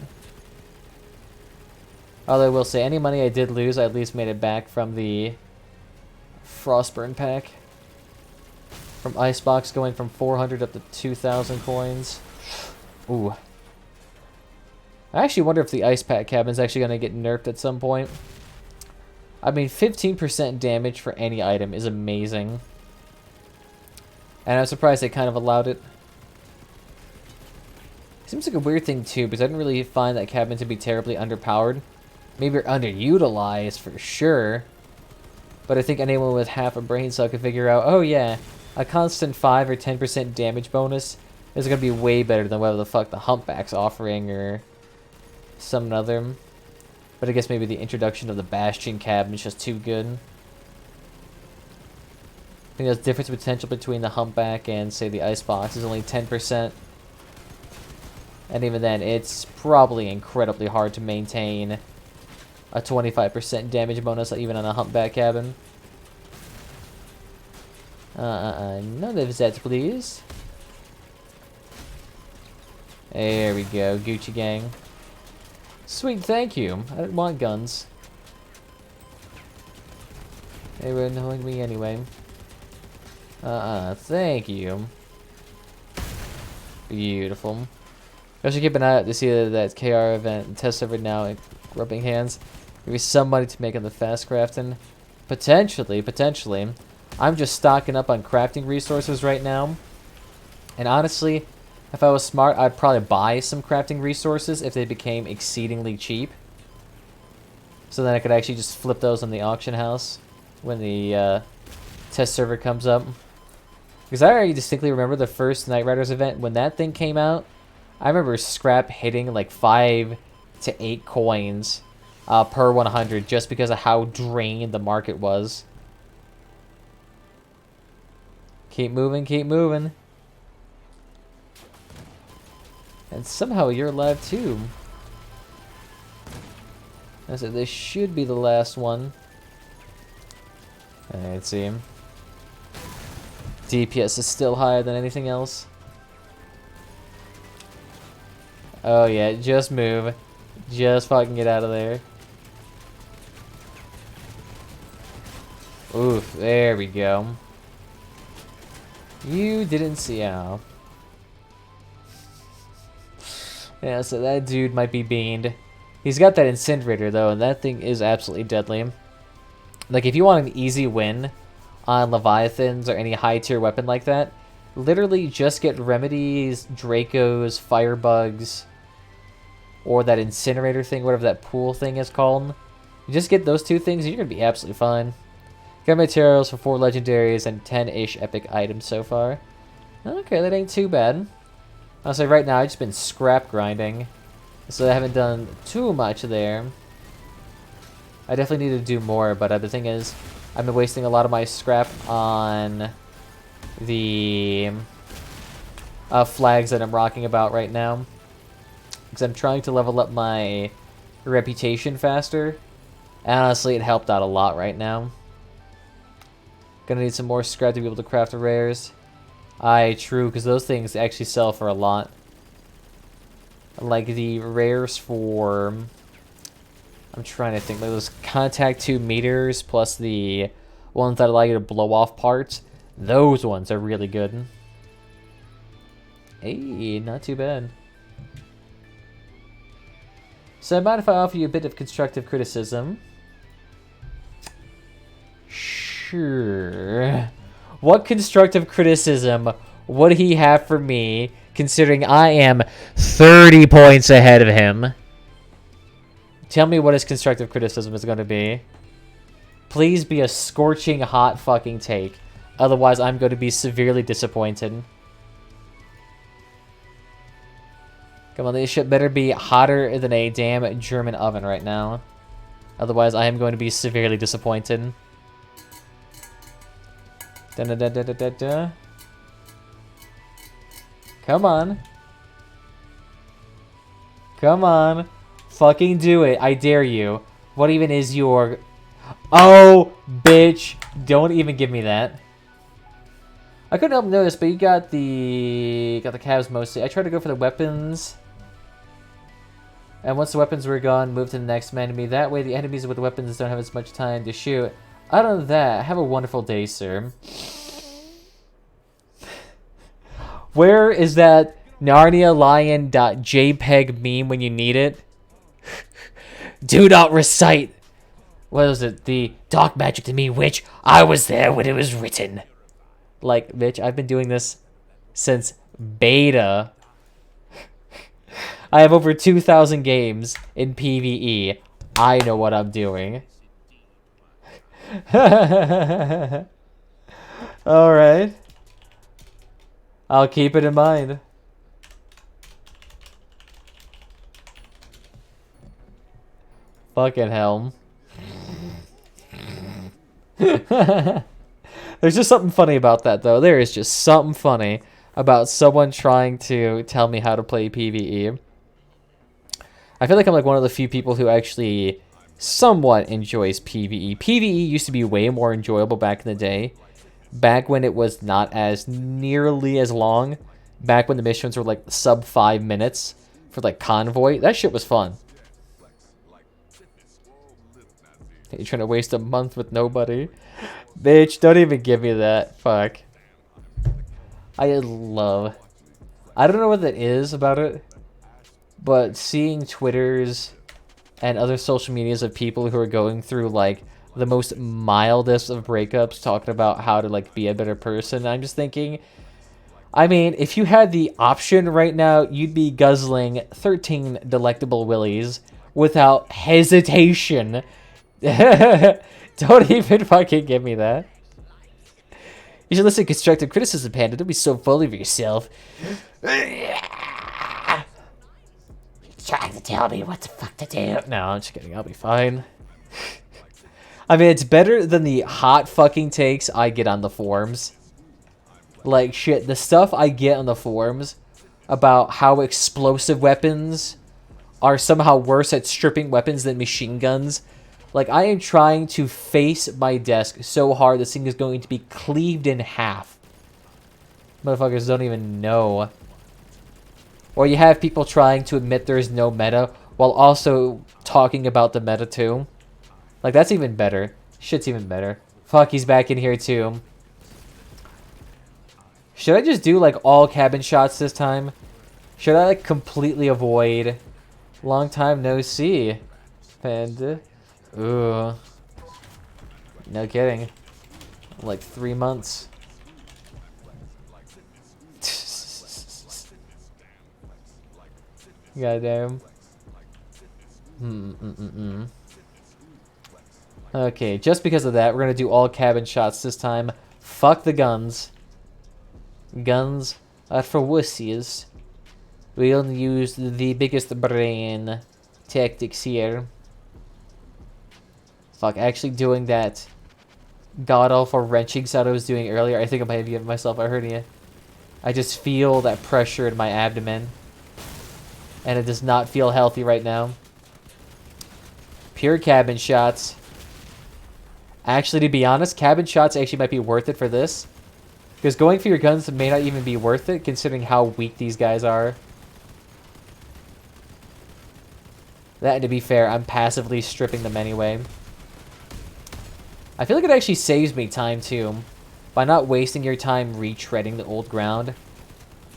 Although I will say, any money I did lose, I at least made it back from the Frostburn pack. From Icebox going from 400 up to 2,000 coins. Ooh. I actually wonder if the Ice Pack cabin is actually going to get nerfed at some point. I mean, 15% damage for any item is amazing. And I'm surprised they kind of allowed it. Seems like a weird thing too, because I didn't really find that cabin to be terribly underpowered. Maybe underutilized for sure. But I think anyone with half a brain cell could figure out, oh yeah, a constant 5 or 10% damage bonus is going to be way better than whatever the fuck the Humpback's offering or some other. But I guess maybe the introduction of the Bastion cabin is just too good. I think the difference potential between the Humpback and, say, the Icebox is only 10%. And even then, it's probably incredibly hard to maintain a 25% damage bonus even on a Humpback cabin. None of that, please. There we go, Gucci gang. Sweet, thank you. I didn't want guns. They were annoying me anyway. Thank you. Beautiful. I should keep an eye out to see that KR event and test server now and rubbing hands. Maybe some money to make on the fast crafting. Potentially. I'm just stocking up on crafting resources right now. And honestly, if I was smart, I'd probably buy some crafting resources if they became exceedingly cheap. So then I could actually just flip those on the auction house when the test server comes up. Because I already distinctly remember the first Night Riders event. When that thing came out, I remember scrap hitting like 5 to 8 coins per 100 just because of how drained the market was. Keep moving, keep moving. And somehow you're alive too. I said this should be the last one. Let's see. DPS is still higher than anything else. Oh yeah, just move. Just fucking get out of there. Oof, there we go. You didn't see how. Yeah, so that dude might be beamed. He's got that incinerator though, and that thing is absolutely deadly. Like, if you want an easy win on Leviathans or any high tier weapon like that, literally just get Remedies, Dracos, Firebugs, or that incinerator thing, whatever that pool thing is called. You just get those 2 things and you're going to be absolutely fine. Got materials for 4 legendaries and 10-ish epic items so far. Okay, that ain't too bad. I'll say right now, I've just been scrap grinding, so I haven't done too much there. I definitely need to do more, but the thing is, I've been wasting a lot of my scrap on the flags that I'm rocking about right now. Because I'm trying to level up my reputation faster. And honestly, it helped out a lot right now. Gonna need some more scrap to be able to craft the rares. Aye, true, because those things actually sell for a lot. Like the rares for... I'm trying to think. Like those contact 2 meters plus the ones that allow you to blow off parts. Those ones are really good. Hey, not too bad. So, mind if I offer you a bit of constructive criticism? Shh. Sure. What constructive criticism would he have for me, considering I am 30 points ahead of him? Tell me what his constructive criticism is going to be. Please be a scorching hot fucking take. Otherwise, I'm going to be severely disappointed. Come on, this shit better be hotter than a damn German oven right now. Otherwise, I am going to be severely disappointed. Da-da-da-da-da-da. Come on. Come on. Fucking do it. I dare you. What even is your... Oh, bitch. Don't even give me that. I couldn't help notice, but you got the calves mostly. I tried to go for the weapons. And once the weapons were gone, move to the next enemy. That way the enemies with the weapons don't have as much time to shoot. Other than that, have a wonderful day, sir. Where is that NarniaLion.jpg meme when you need it? Do not recite. What was it? The dark magic to me, which I was there when it was written. Like, bitch, I've been doing this since beta. I have over 2,000 games in PvE. I know what I'm doing. Alright. I'll keep it in mind. Fucking hell. There's just something funny about that, though. There is just something funny about someone trying to tell me how to play PvE. I feel like I'm like one of the few people who actually somewhat enjoys PvE. PvE used to be way more enjoyable back in the day. Back when it was not as nearly as long. Back when the missions were like sub 5 minutes for like convoy. That shit was fun. You're trying to waste a month with nobody. Bitch, don't even give me that. Fuck. I don't know what that is about it. But seeing Twitters and other social medias of people who are going through like the most mildest of breakups talking about how to like be a better person, I'm just thinking, I mean, if you had the option right now, you'd be guzzling 13 delectable willies without hesitation. Don't even fucking give me that. You should listen to constructive criticism, Panda. Don't be so full of yourself. Trying to tell me what the fuck to do. No, I'm just kidding. I'll be fine. I mean, it's better than the hot fucking takes I get on the forums. Like, shit, the stuff I get on the forums about how explosive weapons are somehow worse at stripping weapons than machine guns. Like, I am trying to face my desk so hard this thing is going to be cleaved in half. Motherfuckers don't even know. Or you have people trying to admit there is no meta while also talking about the meta too. Like, that's even better. Shit's even better. Fuck, he's back in here too. Should I just do, like, all cabin shots this time? Should I, like, completely avoid... Long time no see. Panda. Ooh. No kidding. Like 3 months. Goddamn. Okay, just because of that, we're gonna do all cabin shots this time. Fuck the guns. Guns are for wussies. We only use the biggest brain tactics here. Fuck, actually doing that god-awful wrenching sound I was doing earlier, I think I might have given myself a hernia. I just feel that pressure in my abdomen. And it does not feel healthy right now. Pure cabin shots. Actually, to be honest, cabin shots actually might be worth it for this. Because going for your guns may not even be worth it, considering how weak these guys are. That, to be fair, I'm passively stripping them anyway. I feel like it actually saves me time, too. By not wasting your time retreading the old ground,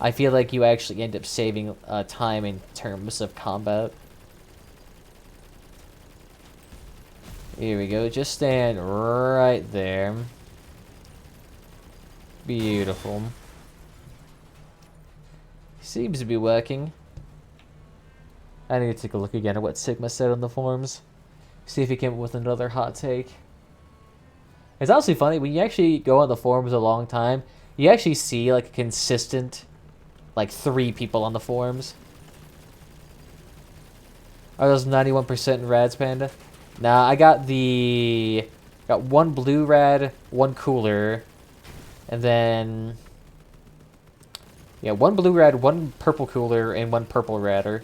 I feel like you actually end up saving time in terms of combat. Here we go. Just stand right there. Beautiful. Seems to be working. I need to take a look again at what Sigma said on the forums. See if he came up with another hot take. It's honestly funny, when you actually go on the forums a long time, you actually see like a consistent, like 3 people on the forums. Are those 91% rads, Panda? Nah, I got got 1 blue rad, 1 cooler, and then yeah, 1 blue rad, 1 purple cooler, and 1 purple radder.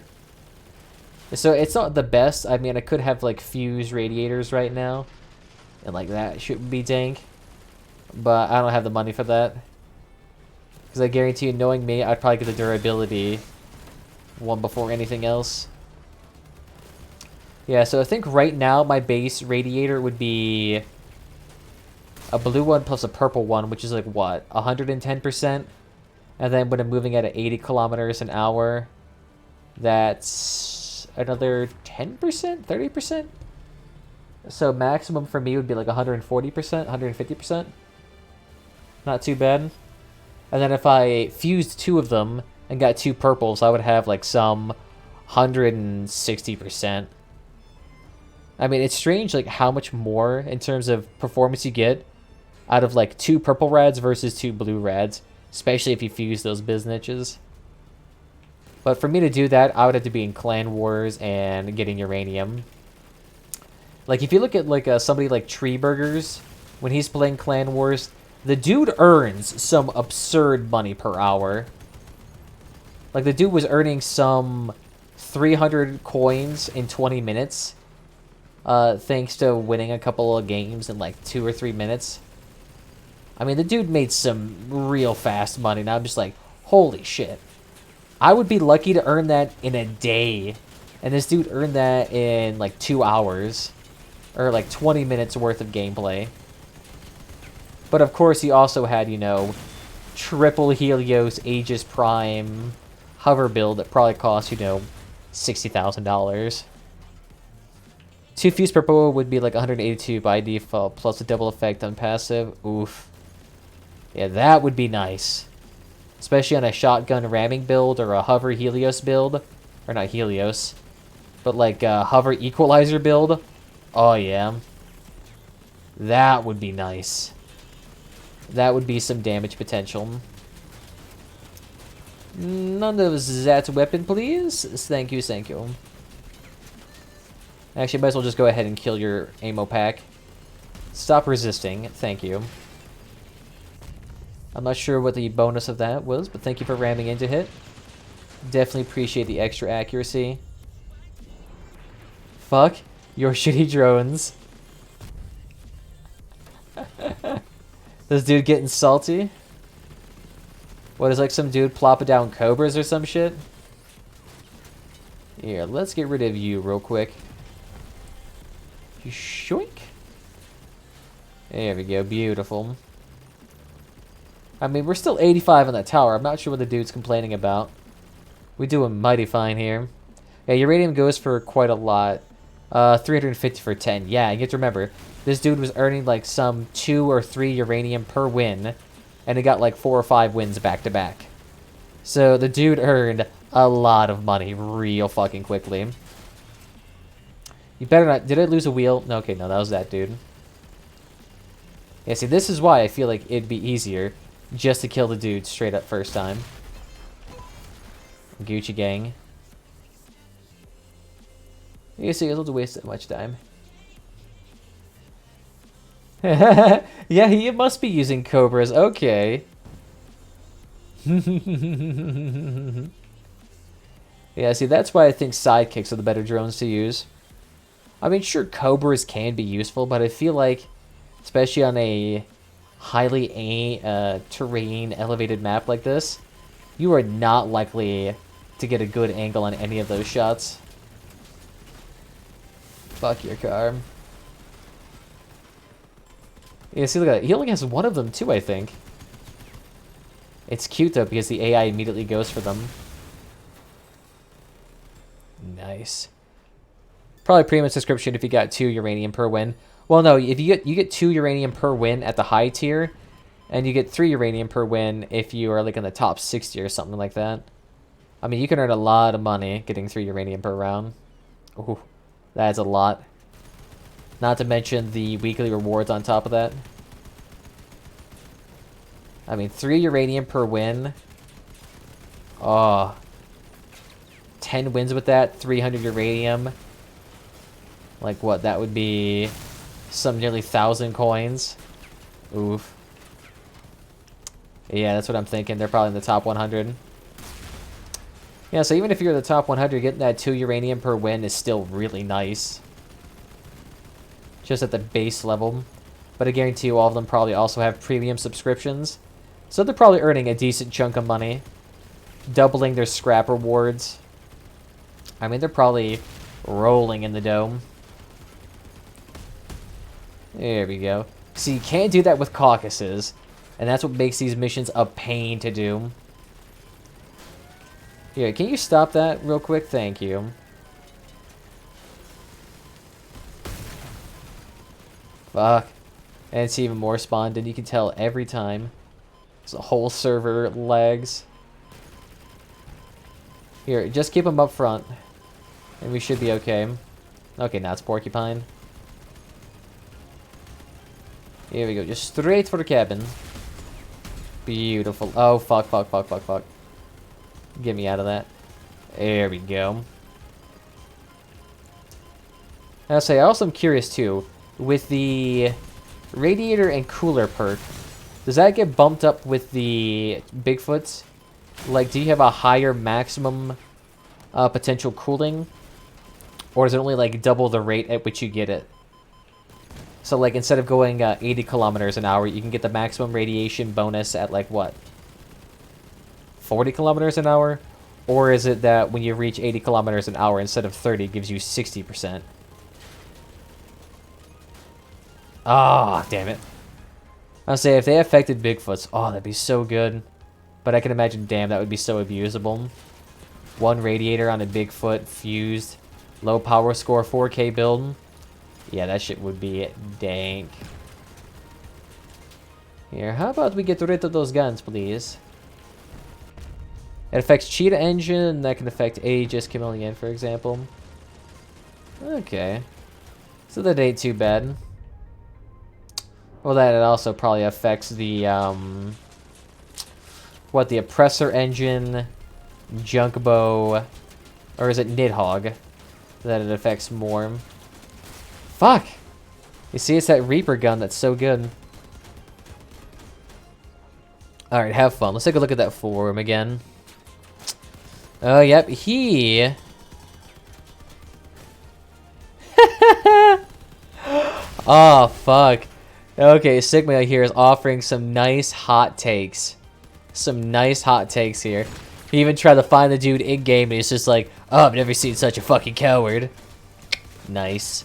So it's not the best. I mean, I could have like fuse radiators right now, and like that shouldn't be dank, but I don't have the money for that. Because I guarantee you, knowing me, I'd probably get the durability one before anything else. Yeah, so I think right now my base radiator would be a blue one plus a purple one, which is like what, 110%? And then when I'm moving at 80 kilometers an hour, that's another 10%, 30%? So maximum for me would be like 140%, 150%. Not too bad. And then if I fused 2 of them and got 2 purples, I would have like some 160%. I mean, it's strange like how much more in terms of performance you get out of like 2 purple rads versus 2 blue rads, especially if you fuse those biznitches. But for me to do that, I would have to be in Clan Wars and getting uranium. Like if you look at like somebody like Tree Burgers, when he's playing Clan Wars, the dude earns some absurd money per hour. Like the dude was earning some 300 coins in 20 minutes. Thanks to winning a couple of games in like 2 or 3 minutes. I mean, the dude made some real fast money, and I'm just like, holy shit. I would be lucky to earn that in a day, and this dude earned that in like 2 hours, or like 20 minutes worth of gameplay. But of course, he also had, you know, triple Helios Aegis Prime hover build that probably cost, you know, $60,000. 2 fuse purple would be like 182 by default, plus a double effect on passive. Oof. Yeah, that would be nice. Especially on a shotgun ramming build or a hover Helios build. Or not Helios, but like a hover equalizer build. Oh yeah. That would be nice. That would be some damage potential. None of that weapon, please. Thank you, thank you. Actually, might as well just go ahead and kill your ammo pack. Stop resisting. Thank you. I'm not sure what the bonus of that was, but thank you for ramming in to hit. Definitely appreciate the extra accuracy. Fuck your shitty drones. This dude getting salty? What, is like some dude plopping down cobras or some shit? Here, let's get rid of you real quick. Shoink. There we go, beautiful. I mean, we're still 85 on that tower. I'm not sure what the dude's complaining about. We doing mighty fine here. Yeah, uranium goes for quite a lot. 350 for 10. Yeah, you have to remember, this dude was earning like some 2 or 3 uranium per win, and he got like 4 or 5 wins back to back. So the dude earned a lot of money real fucking quickly. You better not... Did I lose a wheel? No, okay, no, that was that dude. Yeah, see, this is why I feel like it'd be easier just to kill the dude straight up first time. Gucci gang. You see, it's a waste that much time. Yeah, he must be using cobras. Okay. Yeah, see, that's why I think sidekicks are the better drones to use. I mean, sure, cobras can be useful, but I feel like, especially on a highly terrain elevated map like this, you are not likely to get a good angle on any of those shots. Fuck your car. Yeah, see, look at that. He only has 1 of them too, I think. It's cute though, because the AI immediately goes for them. Nice. Probably premium subscription if you got 2 uranium per win. Well, no, if you get 2 uranium per win at the high tier, And you get 3 uranium per win if you are like in the top 60 or something like that. I mean, you can earn a lot of money getting 3 uranium per round. Ooh, that's a lot. Not to mention the weekly rewards on top of that. I mean, 3 uranium per win. Oh. 10 wins with that, 300 uranium. Like what? That would be some nearly 1,000 coins. Oof. Yeah, that's what I'm thinking. They're probably in the top 100. Yeah, so even if you're in the top 100, getting that 2 uranium per win is still really nice. Just at the base level. But I guarantee you all of them probably also have premium subscriptions. So they're probably earning a decent chunk of money. Doubling their scrap rewards. I mean, they're probably rolling in the dome. There we go. See, you can't do that with caucuses. And that's what makes these missions a pain to do. Here, can you stop that real quick? Thank you. Fuck. And it's even more spawned, and you can tell every time. It's a whole server lags. Here, just keep them up front. And we should be okay. Okay, now it's Porcupine. Here we go, just straight for the cabin. Beautiful. Oh, fuck, fuck, fuck, fuck, fuck. Get me out of that. There we go. I'll say, I also am curious too, with the radiator and cooler perk, does that get bumped up with the Bigfoots? Like, do you have a higher maximum potential cooling? Or is it only like double the rate at which you get it? So like instead of going 80 kilometers an hour, you can get the maximum radiation bonus at like what? 40 kilometers an hour? Or is it that when you reach 80 kilometers an hour, instead of 30, it gives you 60%? Ah, damn it. I'll say, if they affected Bigfoots, oh, that'd be so good. But I can imagine, damn, that would be so abusable. 1 radiator on a Bigfoot, fused, low power score, 4K build. Yeah, that shit would be dank. Here, how about we get rid of those guns, please? It affects Cheetah Engine, that can affect Aegis Chameleon, for example. Okay. So that ain't too bad. Well, that it also probably affects the, the Oppressor Engine, Junkbow, or is it Nidhogg? That it affects more. Fuck! You see, it's that Reaper gun that's so good. Alright, have fun. Let's take a look at that forum again. Oh, yep, he... Oh, fuck. Okay, Sigma here is offering some nice hot takes. Some nice hot takes here. He even tried to find the dude in-game, and he's just like, oh, I've never seen such a fucking coward. Nice.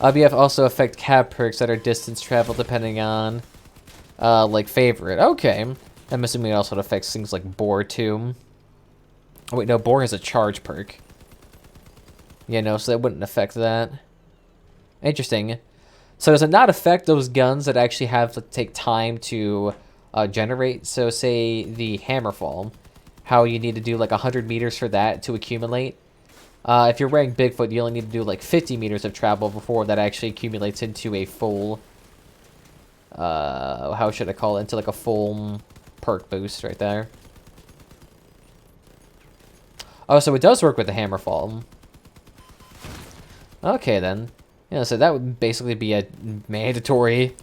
IBF also affect cab perks that are distance travel depending on, like, favorite. Okay. I'm assuming it also affects things like Boar, too. Oh, wait, no, Boar has a charge perk. Yeah, no, so that wouldn't affect that. Interesting. So does it not affect those guns that actually have to take time to generate? So say the Hammerfall, how you need to do like 100 meters for that to accumulate. If you're wearing Bigfoot, you only need to do like 50 meters of travel before that actually accumulates into a full, how should I call it? Into like a full perk boost right there. Oh, so it does work with the Hammerfall. Okay then. Yeah, so that would basically be a mandatory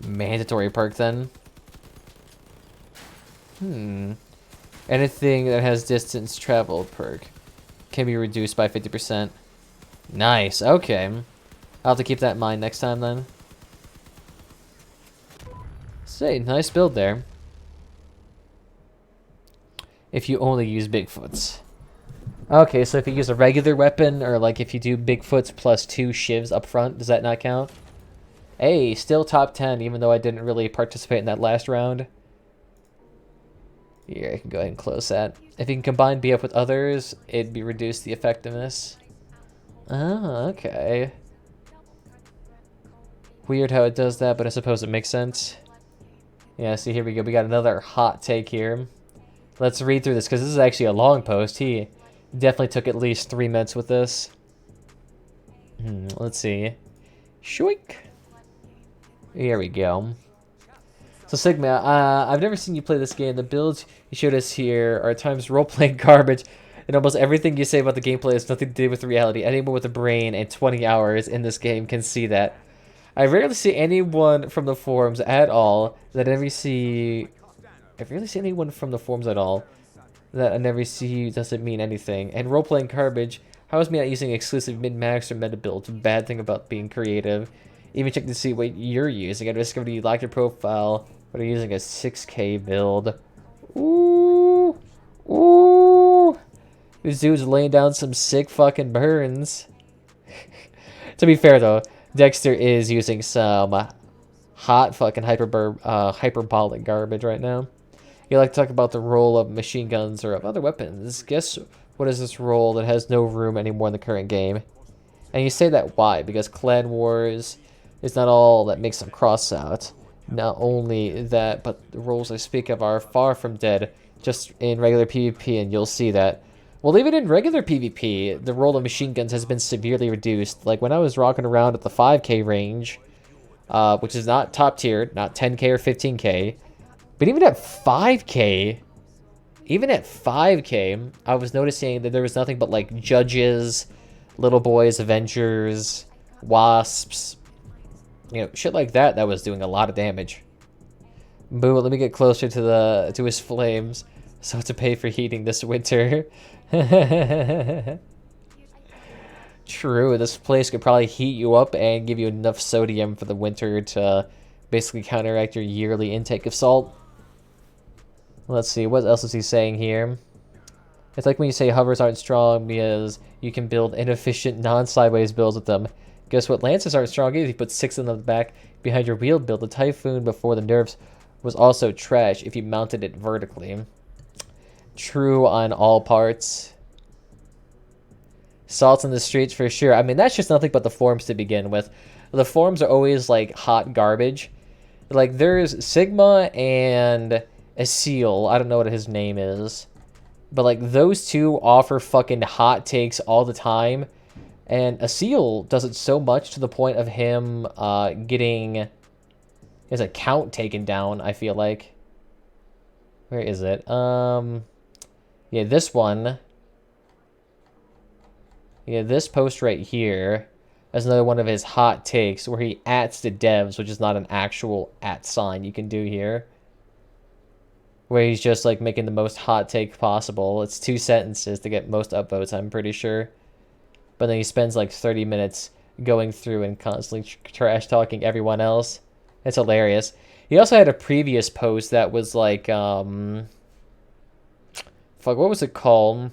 perk then. Anything that has distance travel perk can be reduced by 50%. Nice, okay. I'll have to keep that in mind next time then. Say, nice build there. If you only use Bigfoots. Okay, so if you use a regular weapon, or like if you do Bigfoots plus 2 shivs up front, does that not count? Hey, still top 10, even though I didn't really participate in that last round. Here, I can go ahead and close that. If you can combine BF with others, it'd be reduce the effectiveness. Oh, okay. Weird how it does that, but I suppose it makes sense. Yeah, see, here we go. We got another hot take here. Let's read through this, because this is actually a long post. He definitely took at least 3 minutes with this. Let's see. Shoink. Here we go. So Sigma, I've never seen you play this game. The builds you showed us here are at times role-playing garbage, and almost everything you say about the gameplay has nothing to do with reality. Anyone with a brain and 20 hours in this game can see that. I rarely see anyone from the forums at all that I never see... I rarely see anyone from the forums at all that I never see doesn't mean anything. And role-playing garbage, how is me not using exclusive min-max or meta builds? Bad thing about being creative. Even check to see what you're using. I discovered you liked your profile, but I'm using a 6K build. Ooh! Ooh! This dude's laying down some sick fucking burns. To be fair though, Dexter is using some hot fucking hyperbolic garbage right now. You like to talk about the role of machine guns or of other weapons. Guess what is this role that has no room anymore in the current game? And you say that why? Because Clan Wars is not all that makes them crossout. Not only that, but the roles I speak of are far from dead, just in regular PvP, and you'll see that. Well, even in regular PvP, the role of machine guns has been severely reduced. Like when I was rocking around at the 5K range, which is not top tier, not 10K or 15K, but even at 5K, I was noticing that there was nothing but like judges, little boys, Avengers, wasps, you know, shit like that was doing a lot of damage. Boo, let me get closer to his flames so to pay for heating this winter. True, this place could probably heat you up and give you enough sodium for the winter to basically counteract your yearly intake of salt. Let's see, what else is he saying here? It's like when you say hovers aren't strong because you can build inefficient non-sideways builds with them. Guess what? Lances aren't strong either. You put 6 in the back behind your wheel build. The Typhoon before the nerfs was also trash if you mounted it vertically. True on all parts. Salts in the streets for sure. I mean, that's just nothing but the forums to begin with. The forums are always like hot garbage. Like there's Sigma and a Seal. I don't know what his name is. But like those two offer fucking hot takes all the time. And a Seal does it so much to the point of him getting his account taken down, I feel like. Where is it? Yeah, this one. Yeah, this post right here is another one of his hot takes where he ats the devs, which is not an actual @ sign you can do here. Where he's just like making the most hot take possible. It's 2 sentences to get most upvotes, I'm pretty sure. But then he spends like 30 minutes going through and constantly trash talking everyone else. It's hilarious. He also had a previous post that was like, fuck, what was it called?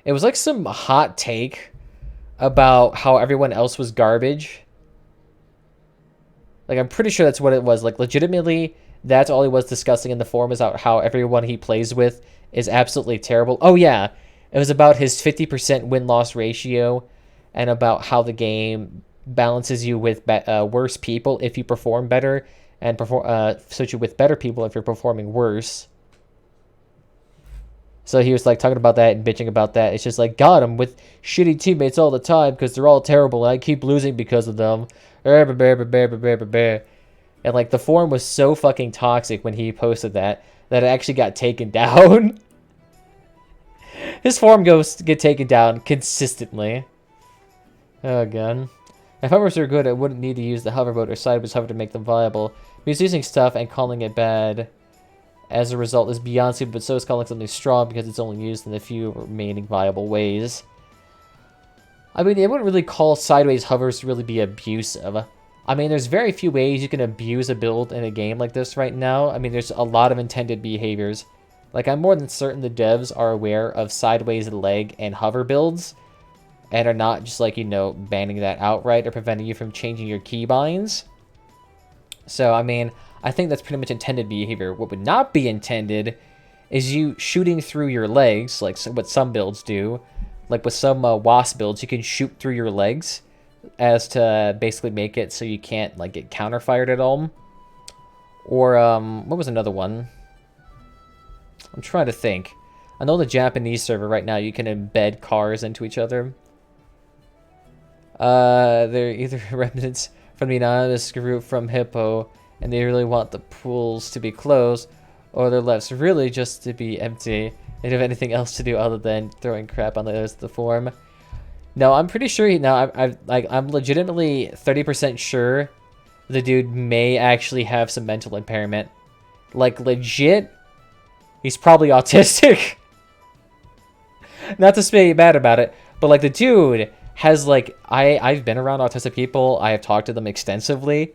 It was like some hot take about how everyone else was garbage. Like, I'm pretty sure that's what it was. Like, legitimately, that's all he was discussing in the forum, is how everyone he plays with is absolutely terrible. Oh, yeah. It was about his 50% win-loss ratio and about how the game balances you with worse people if you perform better and suits you with better people if you're performing worse. So he was like talking about that and bitching about that. It's just like, God, I'm with shitty teammates all the time because they're all terrible and I keep losing because of them. And like the forum was so fucking toxic when he posted that it actually got taken down. His forum goes to get taken down consistently. Oh god. If hovers are good, I wouldn't need to use the hoverboat or sideways hover to make them viable. He's using stuff and calling it bad as a result is beyond stupid, but so is calling something strong because it's only used in a few remaining viable ways. I mean, they wouldn't really call sideways hovers to really be abusive. I mean, there's very few ways you can abuse a build in a game like this right now. I mean, there's a lot of intended behaviors. Like, I'm more than certain the devs are aware of sideways leg and hover builds and are not just like, you know, banning that outright or preventing you from changing your keybinds. So, I mean, I think that's pretty much intended behavior. What would not be intended is you shooting through your legs, like what some builds do. Like with some wasp builds, you can shoot through your legs as to basically make it so you can't like get counterfired at all. Or what was another one? I'm trying to think. I know the Japanese server right now, you can embed cars into each other. They're either remnants from the anonymous group from Hippo, and they really want the pools to be closed, or they're left really just to be empty. They don't have anything else to do other than throwing crap on the rest of the forum. No, I'm pretty sure I'm legitimately 30% sure the dude may actually have some mental impairment. Like, legit, he's probably autistic. Not to say bad about it, but like the dude has like, I've been around autistic people, I have talked to them extensively,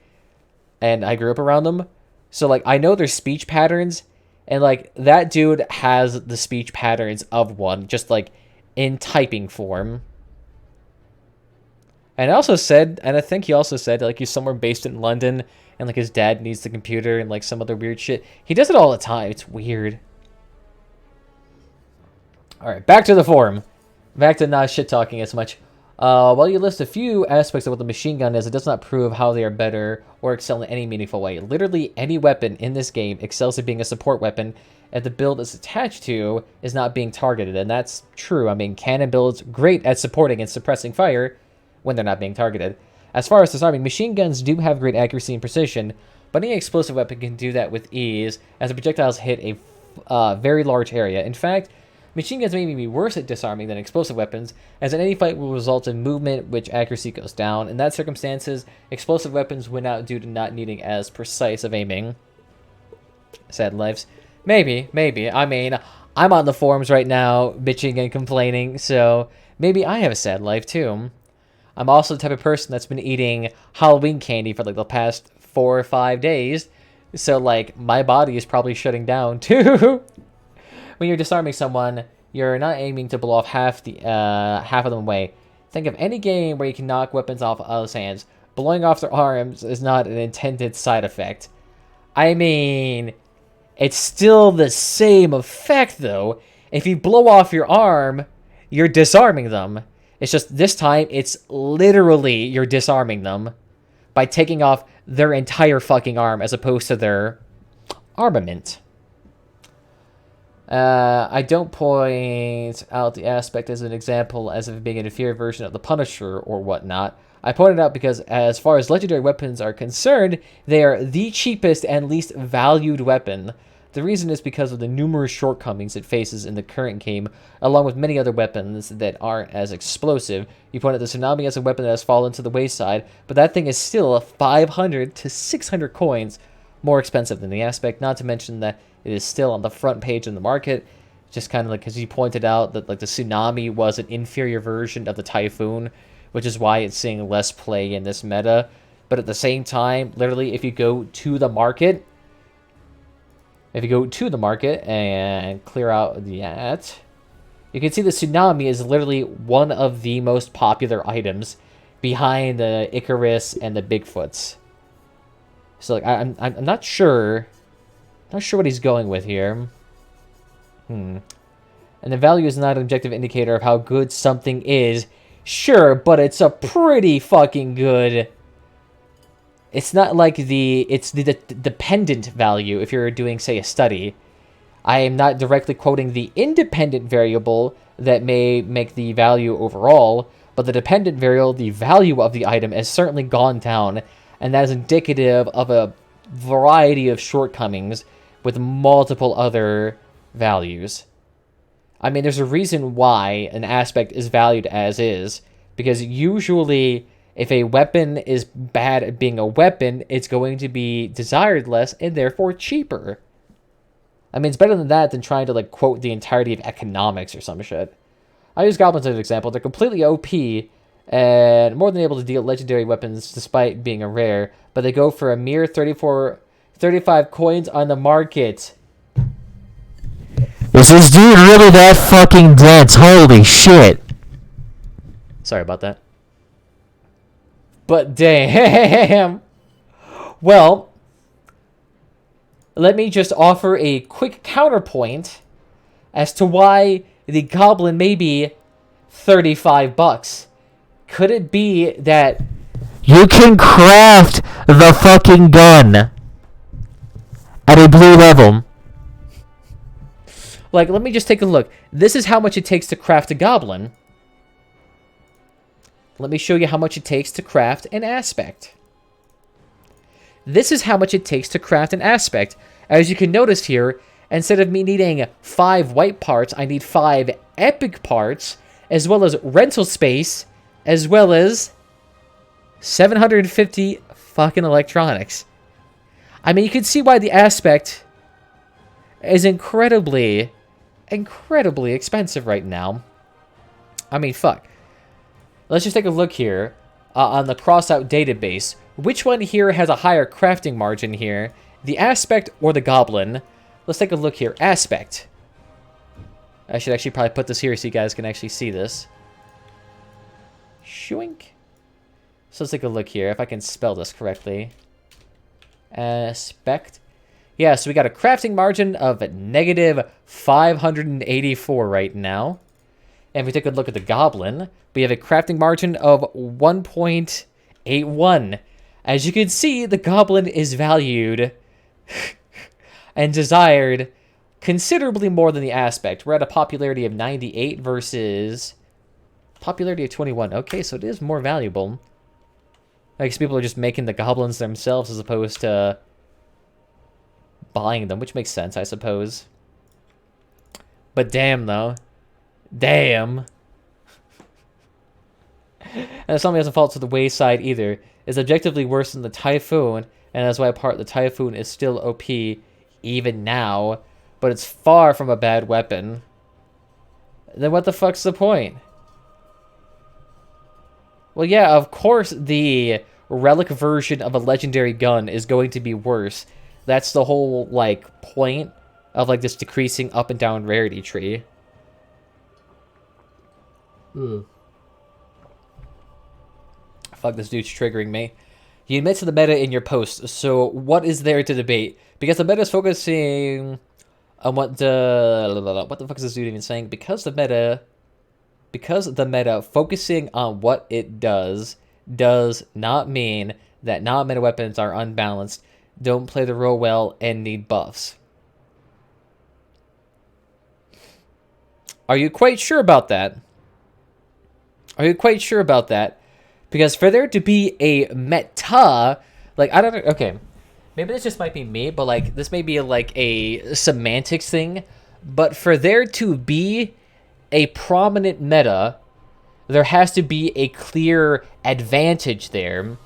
and I grew up around them. So like, I know their speech patterns, and like, that dude has the speech patterns of one, just like in typing form. And I also said, and I think he also said, like, he's somewhere based in London, and like his dad needs the computer and like some other weird shit. He does it all the time. It's weird. Alright, back to the forum. Back to not shit-talking as much. While you list a few aspects of what the machine gun is, it does not prove how they are better or excel in any meaningful way. Literally any weapon in this game excels at being a support weapon if the build it's attached to is not being targeted, and that's true. I mean, cannon builds great at supporting and suppressing fire when they're not being targeted. As far as disarming, machine guns do have great accuracy and precision, but any explosive weapon can do that with ease, as the projectiles hit a very large area. In fact, machine guns may even be worse at disarming than explosive weapons, as in any fight will result in movement, which accuracy goes down. In that circumstances, explosive weapons win out due to not needing as precise of aiming. Sad lives. Maybe. I mean, I'm on the forums right now, bitching and complaining, so maybe I have a sad life too. I'm also the type of person that's been eating Halloween candy for like the past 4 or 5 days, so like, my body is probably shutting down too. When you're disarming someone, you're not aiming to blow off half of them away. Think of any game where you can knock weapons off others' hands. Blowing off their arms is not an intended side effect. I mean, it's still the same effect though. If you blow off your arm, you're disarming them. It's just this time, it's literally you're disarming them by taking off their entire fucking arm as opposed to their armament. I don't point out the aspect as an example as if being an inferior version of the Punisher or whatnot. I point it out because as far as legendary weapons are concerned, they are the cheapest and least valued weapon. The reason is because of the numerous shortcomings it faces in the current game, along with many other weapons that aren't as explosive. You point out the Tsunami as a weapon that has fallen to the wayside, but that thing is still 500 to 600 coins more expensive than the Aspect, not to mention that it is still on the front page in the market, just kind of like, because you pointed out that like the Tsunami was an inferior version of the Typhoon, which is why it's seeing less play in this meta. But at the same time, literally, if you go to the market and clear out that, you can see the Tsunami is literally one of the most popular items behind the Icarus and the Bigfoots. So like, I'm not sure. Not sure what he's going with here. And the value is not an objective indicator of how good something is. Sure, but it's a pretty fucking good. It's not like it's the dependent value if you're doing, say, a study. I am not directly quoting the independent variable that may make the value overall, but the dependent variable, the value of the item, has certainly gone down, and that is indicative of a variety of shortcomings with multiple other values. I mean, there's a reason why an aspect is valued as is, because usually if a weapon is bad at being a weapon, it's going to be desired less and therefore cheaper. I mean, it's better than that than trying to like quote the entirety of economics or some shit. I use goblins as an example. They're completely OP and more than able to deal legendary weapons despite being a rare, but they go for a mere 35 coins on the market. Is this dude really that fucking dense? Holy shit. Sorry about that. But damn. Well, let me just offer a quick counterpoint as to why the goblin may be $35. Could it be that... You can craft the fucking gun at a blue level. Like, let me just take a look. This is how much it takes to craft a goblin. Let me show you how much it takes to craft an aspect. This is how much it takes to craft an aspect. As you can notice here, instead of me needing 5 white parts, I need 5 epic parts, as well as rental space, as well as 750 fucking electronics. I mean, you can see why the aspect is incredibly expensive right now. I mean, fuck. Let's just take a look here on the crossout database. Which one here has a higher crafting margin here? The aspect or the goblin? Let's take a look here. Aspect. I should actually probably put this here so you guys can actually see this. Shwink. So let's take a look here if I can spell this correctly. Aspect. Yeah, so we got a crafting margin of negative 584 right now. And if we take a look at the goblin, we have a crafting margin of 1.81. As you can see, the goblin is valued and desired considerably more than the aspect. We're at a popularity of 98 versus popularity of 21. Okay, so it is more valuable. I guess people are just making the goblins themselves as opposed to buying them, which makes sense, I suppose. But damn, though. Damn. And something doesn't fall to the wayside either. It's objectively worse than the Typhoon, and that's why part of the Typhoon is still OP even now, but it's far from a bad weapon. Then what the fuck's the point? Well, yeah, of course the relic version of a legendary gun is going to be worse. That's the whole, like, point of, like, this decreasing up and down rarity tree. Fuck, this dude's triggering me. You admit to the meta in your post, so what is there to debate? Because the meta is focusing on what the fuck is this dude even saying? Because the meta focusing on what it does not mean that non-meta weapons are unbalanced, don't play the role well, and need buffs. Are you quite sure about that? Are you quite sure about that? Because for there to be a meta, like, I don't know, okay, maybe this just might be me, but, like, this may be, like, a semantics thing, but for there to be a prominent meta, there has to be a clear advantage there.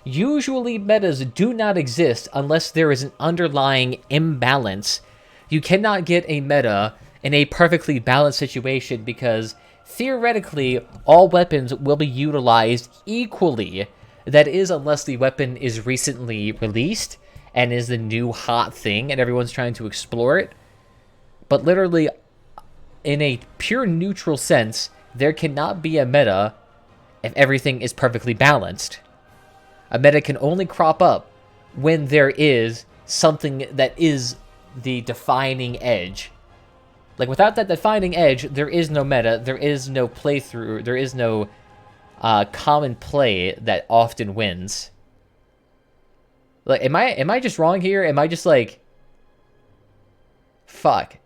Usually metas do not exist unless there is an underlying imbalance. You cannot get a meta in a perfectly balanced situation because theoretically all weapons will be utilized equally. That is, unless the weapon is recently released and is the new hot thing and everyone's trying to explore it. But literally, in a pure neutral sense, there cannot be a meta if everything is perfectly balanced. A meta can only crop up when there is something that is the defining edge. Like, without that defining edge, there is no meta, there is no playthrough, there is no common play that often wins. Like, am I just wrong here? Am I just, like... Fuck.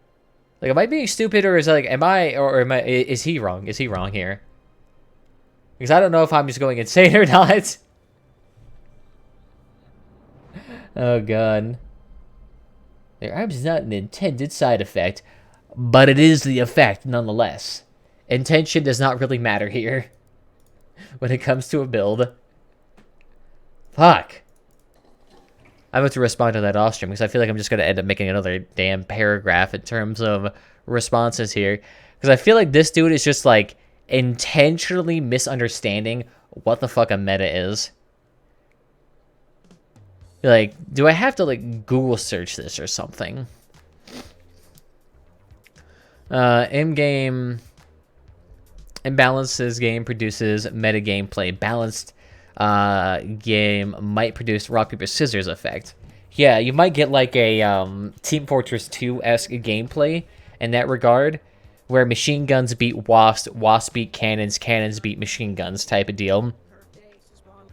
Like, am I being stupid, or is, like, is he wrong? Is he wrong here? Because I don't know if I'm just going insane or not. Oh, God. There is not an intended side effect, but it is the effect nonetheless. Intention does not really matter here when it comes to a build. Fuck. I'm about to respond to that off stream because I feel like I'm just going to end up making another damn paragraph in terms of responses here. Because I feel like this dude is just, like, intentionally misunderstanding what the fuck a meta is. Like, do I have to, like, Google search this or something? In-game imbalances game produces meta gameplay. Balanced game might produce rock, paper, scissors effect. Yeah, you might get, like, a Team Fortress 2-esque gameplay in that regard. where machine guns beat wasps, wasps beat cannons, cannons beat machine guns type of deal.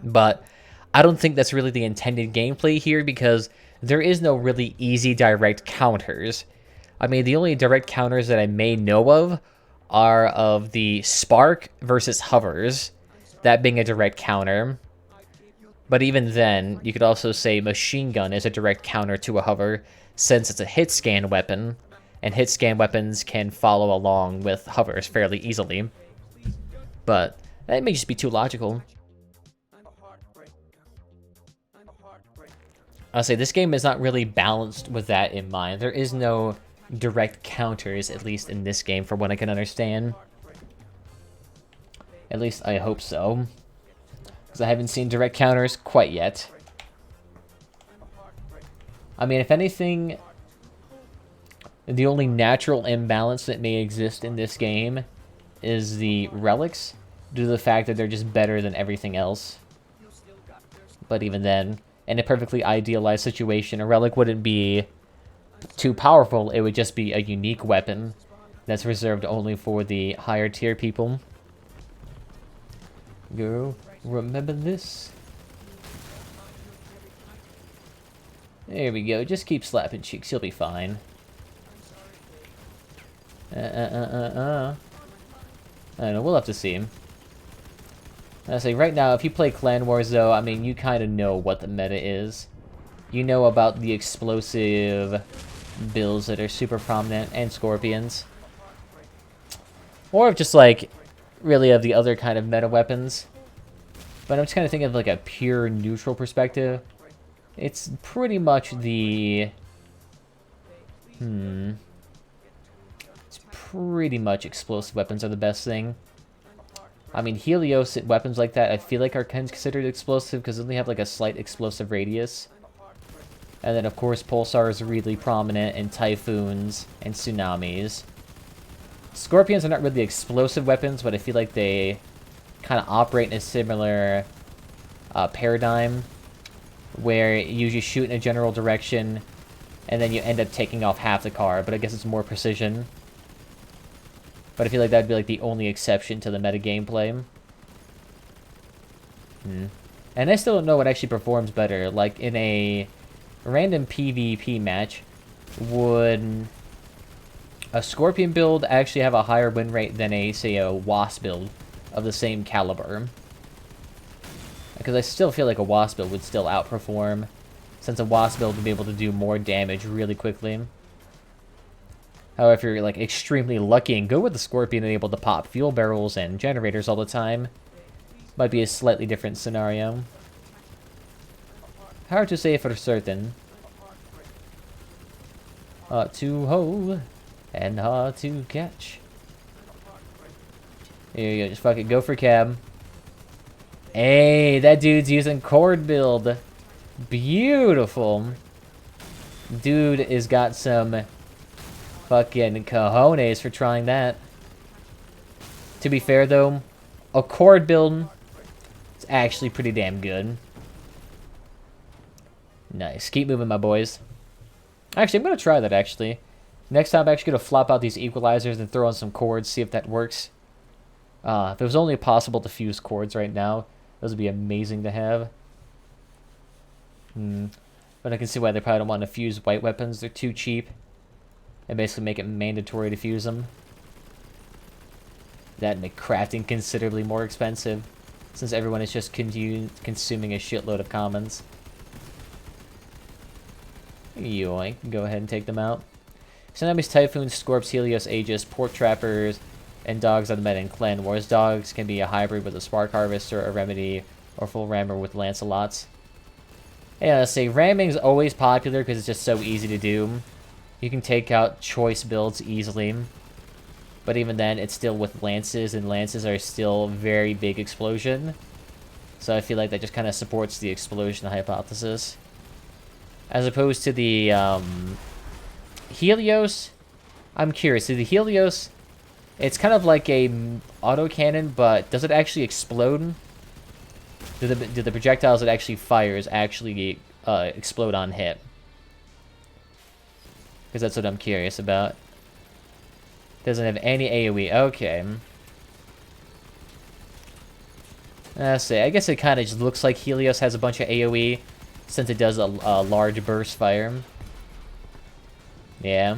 But I don't think that's really the intended gameplay here, because there is no really easy direct counters. I mean, the only direct counters that I may know of are of the spark versus hovers, that being a direct counter. But even then, you could also say machine gun is a direct counter to a hover, since it's a hit scan weapon, and hit scan weapons can follow along with hovers fairly easily. But that may just be too logical. I'll say this game is not really balanced with that in mind. There is no direct counters, at least in this game, from what I can understand. At least I hope so, because I haven't seen direct counters quite yet. I mean, if anything, the only natural imbalance that may exist in this game is the relics, due to the fact that they're just better than everything else. But even then, in a perfectly idealized situation, a relic wouldn't be too powerful. It would just be a unique weapon that's reserved only for the higher tier people. Girl, remember this? There we go. Just keep slapping cheeks. You'll be fine. I don't know. We'll have to see. I say right now, if you play Clan Wars, though, I mean, you kind of know what the meta is. You know about the explosive builds that are super prominent, and scorpions. Or just, like, really of the other kind of meta weapons. But I'm just kind of thinking of, like, a pure neutral perspective. It's pretty much the... It's pretty much explosive weapons are the best thing. I mean, Helios weapons like that, I feel like are considered explosive because they only have like a slight explosive radius. And then, of course, Pulsar is really prominent in Typhoons and Tsunamis. Scorpions are not really explosive weapons, but I feel like they kind of operate in a similar paradigm, where you just shoot in a general direction, and then you end up taking off half the car, but I guess it's more precision. But I feel like that would be like the only exception to the meta gameplay. And I still don't know what actually performs better. Like, in a random PvP match, would a Scorpion build actually have a higher win rate than a, say, a Wasp build of the same caliber? Because I still feel like a Wasp build would still outperform, since a Wasp build would be able to do more damage really quickly. However, if you're like extremely lucky and good with the Scorpion and able to pop fuel barrels and generators all the time, might be a slightly different scenario. Hard to say for certain. Hard to hold and hard to catch. Here you go, just fucking go for cab. Hey, that dude's using cord build. Beautiful. Dude has got some fucking cojones for trying that. To be fair, though, a cord build is actually pretty damn good. Nice. Keep moving, my boys. Actually, I'm going to try that, actually. Next time, I'm actually going to flop out these equalizers and throw on some cords, see if that works. If it was only possible to fuse cords right now, those would be amazing to have. But I can see why they probably don't want to fuse white weapons. They're too cheap. And basically make it mandatory to fuse them. That make crafting considerably more expensive, since everyone is just consuming a shitload of commons. Yoink. Go ahead and take them out. Tsunamis, Typhoons, Scorps, Helios, Aegis, Port Trappers, and Dogs are the meta in Clan Wars. Dogs can be a hybrid with a Spark Harvester, a Remedy, or full rammer with Lancelots. Yeah, let's say ramming's always popular because it's just so easy to do. You can take out choice builds easily. But even then, it's still with lances, and lances are still very big explosion. So I feel like that just kind of supports the explosion hypothesis. As opposed to the Helios, I'm curious. So the Helios, it's kind of like a autocannon, but does it actually explode? Do the projectiles it actually fires actually explode on hit? Because that's what I'm curious about. Doesn't have any AoE. Okay. Let's see. I guess it kind of just looks like Helios has a bunch of AoE, since it does a large burst fire. Yeah.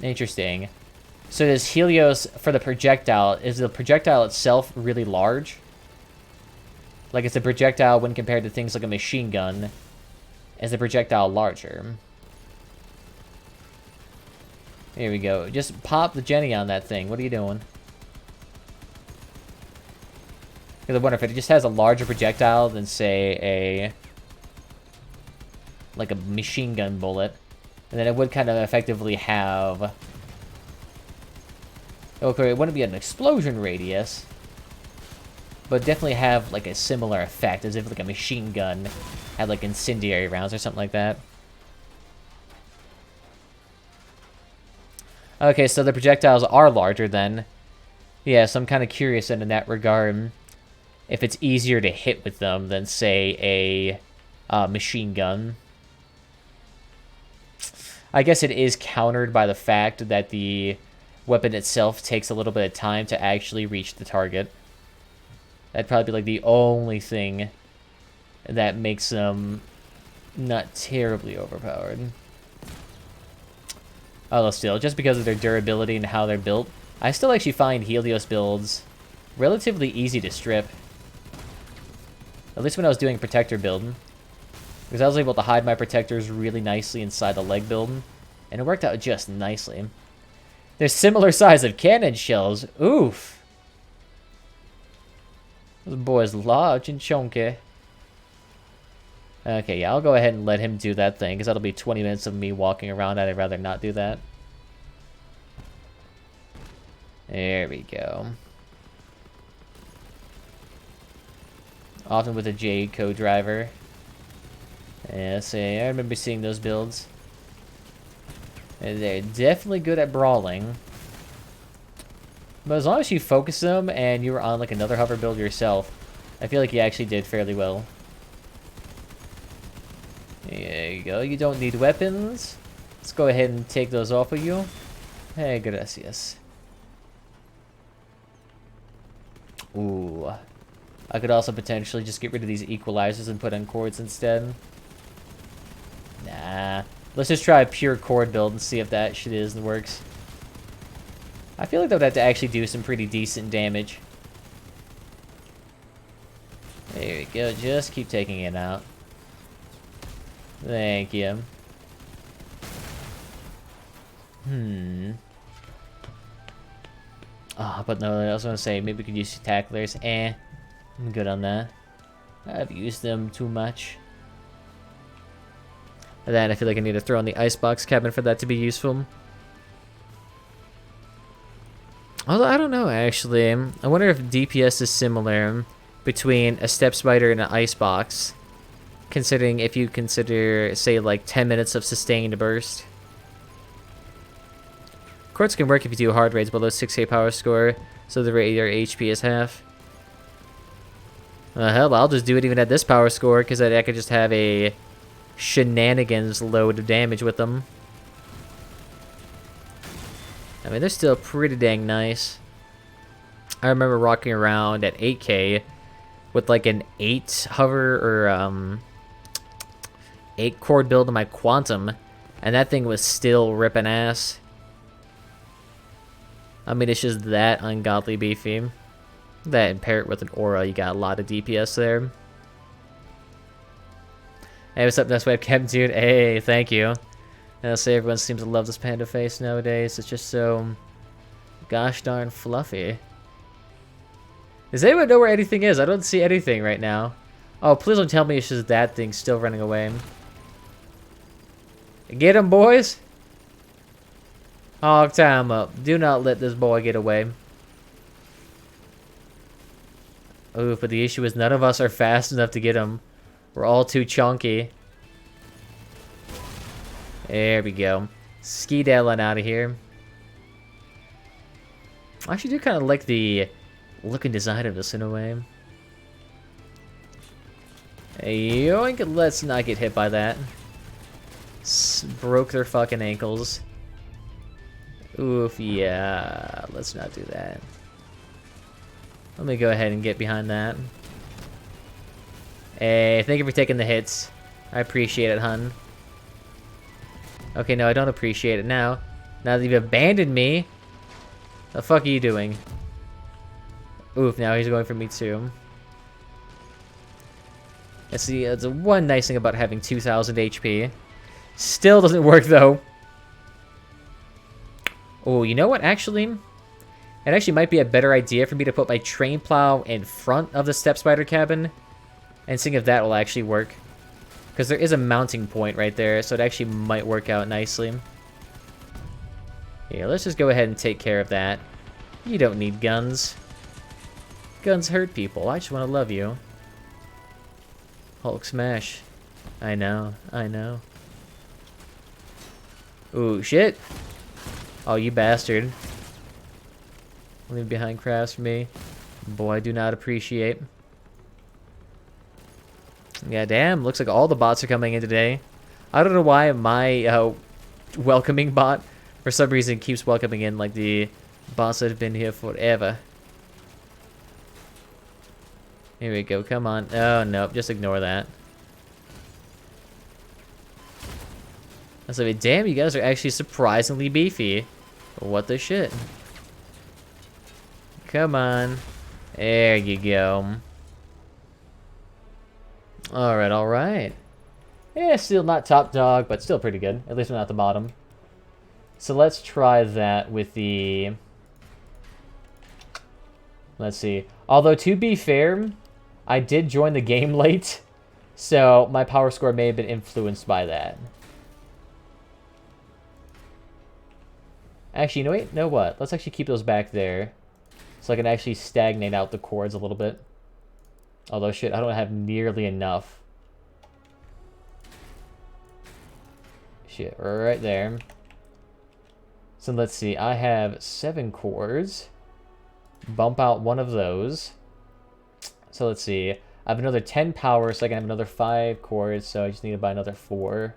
Interesting. So does Helios, for the projectile, is the projectile itself really large? Like, is the projectile, when compared to things like a machine gun, is the projectile larger? Here we go. Just pop the Jenny on that thing. What are you doing? Because I wonder if it just has a larger projectile than, say, like a machine gun bullet. And then it would kind of effectively have... Okay, it wouldn't be an explosion radius, but definitely have, like, a similar effect, as if, like, a machine gun had, like, incendiary rounds or something like that. Okay, so the projectiles are larger then. Yeah, so I'm kind of curious in that regard if it's easier to hit with them than, say, a machine gun. I guess it is countered by the fact that the weapon itself takes a little bit of time to actually reach the target. That'd probably be like the only thing that makes them not terribly overpowered. Although still, just because of their durability and how they're built, I still actually find Helios builds relatively easy to strip. At least when I was doing protector build. Because I was able to hide my protectors really nicely inside the leg build, and it worked out just nicely. They're similar size of cannon shells. Oof. This boy's large and chunky. Okay, yeah, I'll go ahead and let him do that thing, because that'll be 20 minutes of me walking around. I'd rather not do that. There we go. Often with a J co-driver. Yeah, see, I remember seeing those builds. And they're definitely good at brawling. But as long as you focus them and you were on like another hover build yourself, I feel like you actually did fairly well. There you go. You don't need weapons. Let's go ahead and take those off of you. Hey, gracias. Ooh. I could also potentially just get rid of these equalizers and put in cords instead. Nah. Let's just try a pure cord build and see if that shit is and works. I feel like that would have to actually do some pretty decent damage. There we go. Just keep taking it out. Thank you. Ah, but no, I was gonna say, maybe we could use tacklers. I'm good on that. I've used them too much. And then I feel like I need to throw in the icebox cabin for that to be useful. Although, I don't know, actually. I wonder if DPS is similar between a step spider and an icebox. Considering if you consider, say, like 10 minutes of sustained burst. Quartz can work if you do hard raids below 6k power score, so the rate your HP is half. Hell, I'll just do it even at this power score, because I could just have a shenanigans load of damage with them. I mean, they're still pretty dang nice. I remember rocking around at 8k with like an 8 hover or 8 cord build in my quantum, and that thing was still ripping ass. I mean, it's just that ungodly beefy. That and pair it with an aura, you got a lot of DPS there. Hey, what's up, next webcam dude? Hey, thank you. I'll say everyone seems to love this panda face nowadays. It's just so gosh darn fluffy. Does anyone know where anything is? I don't see anything right now. Oh, please don't tell me it's just that thing still running away. Get him, boys! Hog time up. Do not let this boy get away. Oh, but the issue is none of us are fast enough to get him. We're all too chunky. There we go. Skedaddling out of here. I actually do kind of like the look and design of this in a way. Yoink, let's not get hit by that. Broke their fucking ankles. Oof, yeah. Let's not do that. Let me go ahead and get behind that. Hey, thank you for taking the hits. I appreciate it, hun. Okay, no, I don't appreciate it now. Now that you've abandoned me. The fuck are you doing? Oof, now he's going for me too. Let's see, that's the one nice thing about having 2,000 HP. Still doesn't work, though. Oh, you know what, actually? It actually might be a better idea for me to put my train plow in front of the step spider cabin. And seeing if that will actually work. Because there is a mounting point right there, so it actually might work out nicely. Here, let's just go ahead and take care of that. You don't need guns. Guns hurt people. I just want to love you. Hulk smash. I know, I know. Ooh, shit. Oh, you bastard. Leave behind crafts for me. Boy, I do not appreciate. Yeah, damn. Looks like all the bots are coming in today. I don't know why my welcoming bot, for some reason, keeps welcoming in like the bots that have been here forever. Here we go. Come on. Oh, nope. Just ignore that. I was like, damn, you guys are actually surprisingly beefy. What the shit? Come on. There you go. Alright, alright. Yeah, still not top dog, but still pretty good. At least we're not at the bottom. So let's try that with the... Let's see. Although, to be fair, I did join the game late, so my power score may have been influenced by that. Actually, no, wait, know what? Let's actually keep those back there, so I can actually stagnate out the cords a little bit. Although, shit, I don't have nearly enough. Shit, right there. So let's see, I have 7 cords. Bump out one of those. So let's see, I have another 10 power, so I can have another 5 cords, so I just need to buy another 4.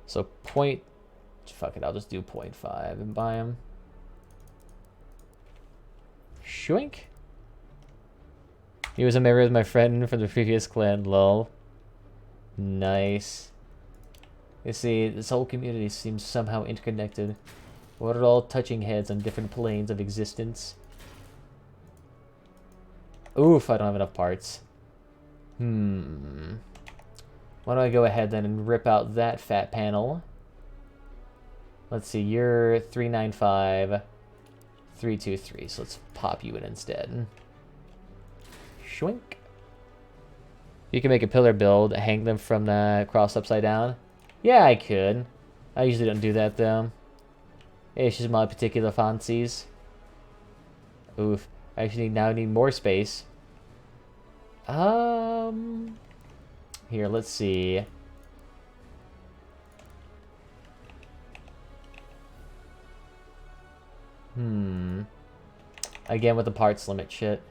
So point... Fuck it, I'll just do 0.5 and buy them. Shwink. He was a member of my friend from the previous clan, lol. Nice. You see, this whole community seems somehow interconnected. What are all touching heads on different planes of existence? Oof, I don't have enough parts. Why don't I go ahead then and rip out that fat panel? Let's see, you're 395, 323, so let's pop you in instead. Shwink. You can make a pillar build, hang them from the cross upside down. Yeah, I could. I usually don't do that, though. It's just my particular fancies. Oof. I actually now need more space. Here, let's see. Again with the parts limit shit.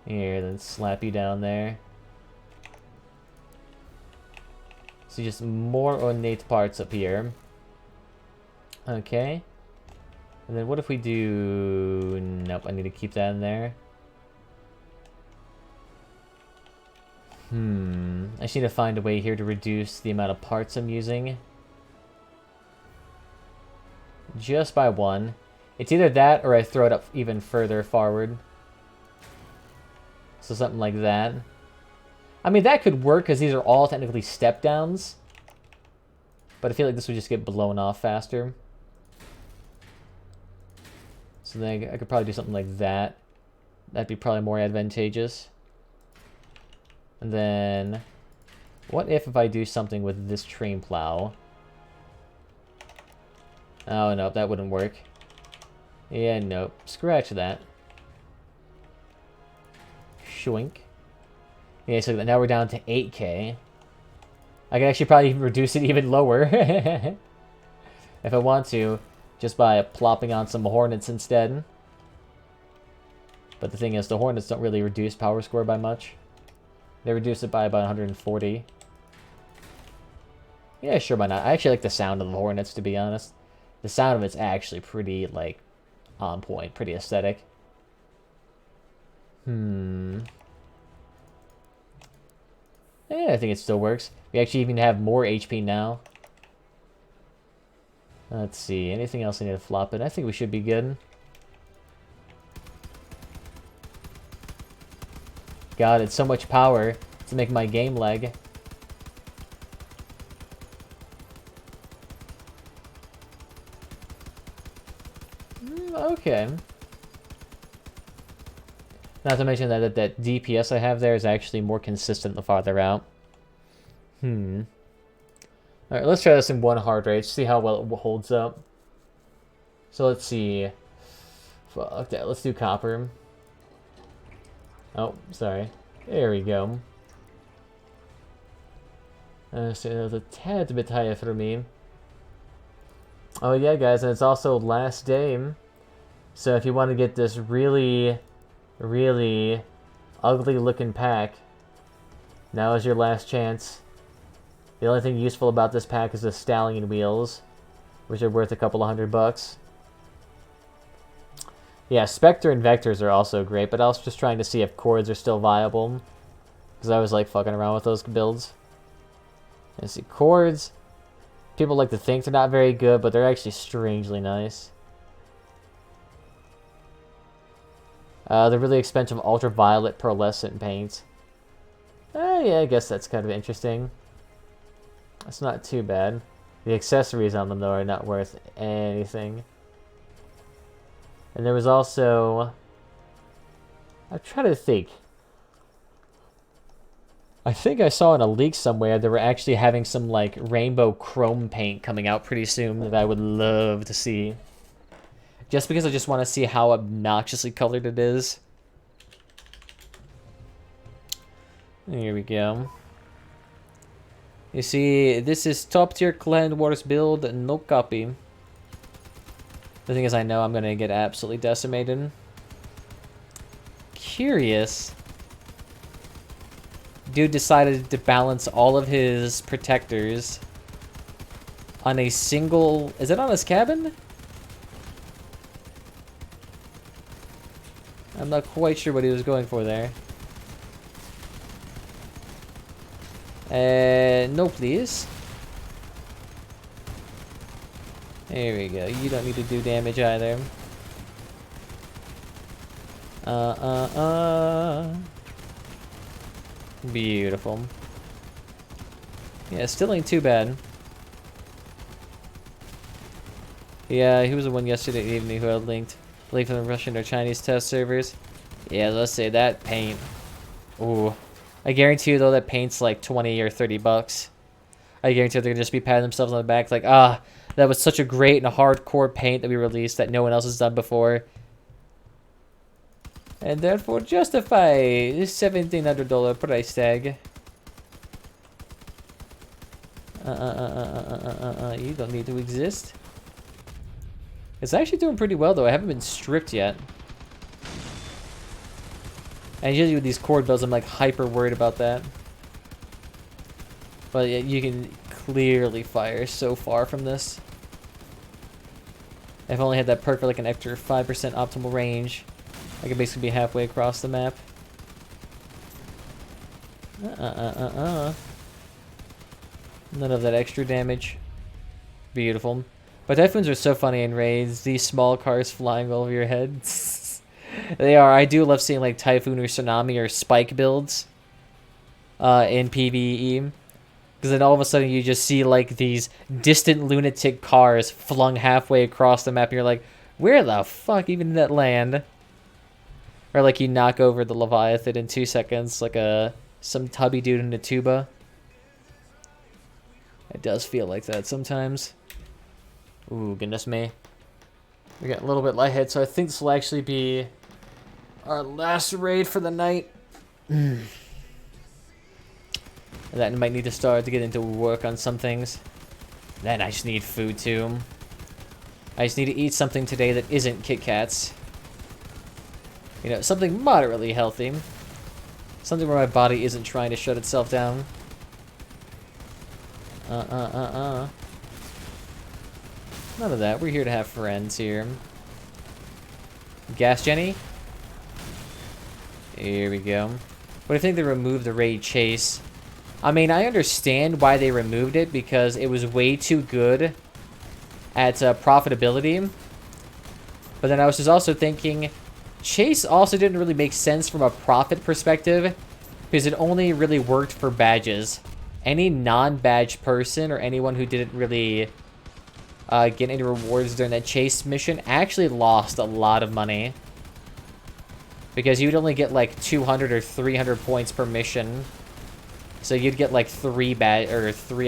Here, then slap you down there. So just more ornate parts up here. Okay. And then what if we do... Nope, I need to keep that in there. I just need to find a way here to reduce the amount of parts I'm using. Just by 1. It's either that or I throw it up even further forward. So something like that. I mean, that could work because these are all technically step downs. But I feel like this would just get blown off faster. So then I could probably do something like that. That'd be probably more advantageous. And then, what if I do something with this train plow? Oh, no, that wouldn't work. Yeah, nope. Scratch that. Shwink. Yeah, so now we're down to 8k. I can actually probably reduce it even lower. If I want to, just by plopping on some hornets instead. But the thing is, the hornets don't really reduce power score by much. They reduce it by about 140. Yeah, sure, why not? I actually like the sound of the Hornets, to be honest. The sound of it's actually pretty, like, on point, pretty aesthetic. Yeah, I think it still works. We actually even have more HP now. Let's see, anything else I need to flop in? I think we should be good. God, it's so much power to make my game lag. Okay. Not to mention that DPS I have there is actually more consistent the farther out. Alright, let's try this in one hard rage, see how well it holds up. So let's see. Fuck that, let's do copper. Oh, sorry. There we go. So that was a tad bit higher for me. Oh yeah, guys, and it's also last day. So if you want to get this really, really ugly looking pack, now is your last chance. The only thing useful about this pack is the stallion wheels, which are worth a couple of $100. Yeah, Spectre and Vectors are also great, but I was just trying to see if chords are still viable, because I was like fucking around with those builds. Let's see, chords. People like to think they're not very good, but they're actually strangely nice. The really expensive ultraviolet pearlescent paint. Yeah, I guess that's kind of interesting. That's not too bad. The accessories on them, though, are not worth anything. And there was also... I'm trying to think. I think I saw in a leak somewhere they were actually having some, like, rainbow chrome paint coming out pretty soon that I would love to see. Just because I just want to see how obnoxiously colored it is. Here we go. You see, this is top tier Clan Wars build, no copy. The thing is, I know I'm going to get absolutely decimated. Curious. Dude decided to balance all of his protectors on a single... Is it on his cabin? I'm not quite sure what he was going for there. No, please. There we go. You don't need to do damage either. Beautiful. Yeah, still ain't too bad. Yeah, he was the one yesterday evening who had linked. Link from the Russian or Chinese test servers. Yeah, let's say that paint. Ooh. I guarantee you, though, that paint's like 20 or 30 bucks. I guarantee they're going to just be patting themselves on the back like, ah, that was such a great and hardcore paint that we released that no one else has done before. And therefore justify this $1,700 price tag. You don't need to exist. It's actually doing pretty well, though. I haven't been stripped yet. And usually with these chord builds, I'm like hyper worried about that. But yeah, you can clearly fire so far from this. If I only had that perk for like an extra 5% optimal range, I could basically be halfway across the map. None of that extra damage. Beautiful. But Typhoons are so funny in raids. These small cars flying over your head. They are. I do love seeing like Typhoon or Tsunami or Spike builds in PvE. Because then all of a sudden you just see like these distant lunatic cars flung halfway across the map. And you're like, where the fuck even did that land? Or like you knock over the Leviathan in 2 seconds like some tubby dude in a tuba. It does feel like that sometimes. Ooh, goodness me. We got a little bit lightheaded, so I think this will actually be our last raid for the night. And then I might need to start to get into work on some things. Then I just need food too. I just need to eat something today that isn't Kit Kats. You know, something moderately healthy. Something where my body isn't trying to shut itself down. None of that. We're here to have friends here. Gas Jenny? Here we go. But I think they removed the raid chase. I mean, I understand why they removed it, because it was way too good at profitability. But then I was just also thinking, chase also didn't really make sense from a profit perspective, because it only really worked for badges. Any non-badge person or anyone who didn't really get any rewards during that chase mission actually lost a lot of money. Because you'd only get like 200 or 300 points per mission. So you'd get like 3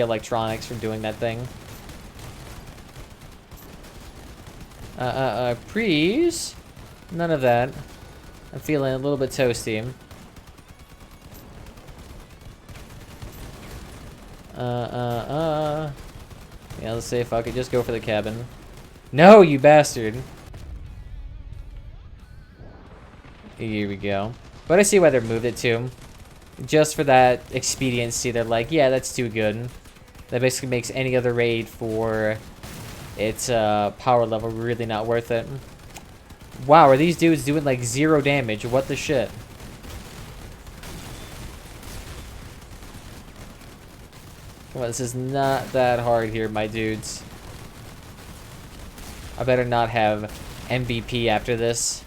electronics from doing that thing. Please? None of that. I'm feeling a little bit toasty. Yeah, let's say fuck it, just go for the cabin. No, you bastard! Here we go. But I see why they moved it too. Just for that expediency, they're like, yeah, that's too good. That basically makes any other raid for its power level really not worth it. Wow, are these dudes doing like 0 damage? What the shit? Come on, this is not that hard here, my dudes. I better not have MVP after this.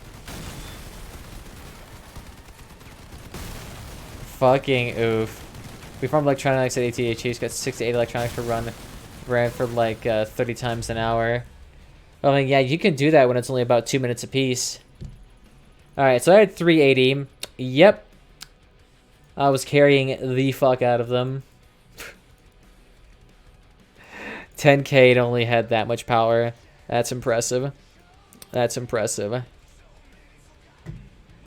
Fucking oof. We farmed electronics at ATH. Got 6 to 8 electronics per run. Ran for like 30 times an hour. I mean, yeah, you can do that when it's only about 2 minutes apiece. Alright, so I had 380. Yep. I was carrying the fuck out of them. 10k, it only had that much power. That's impressive. That's impressive.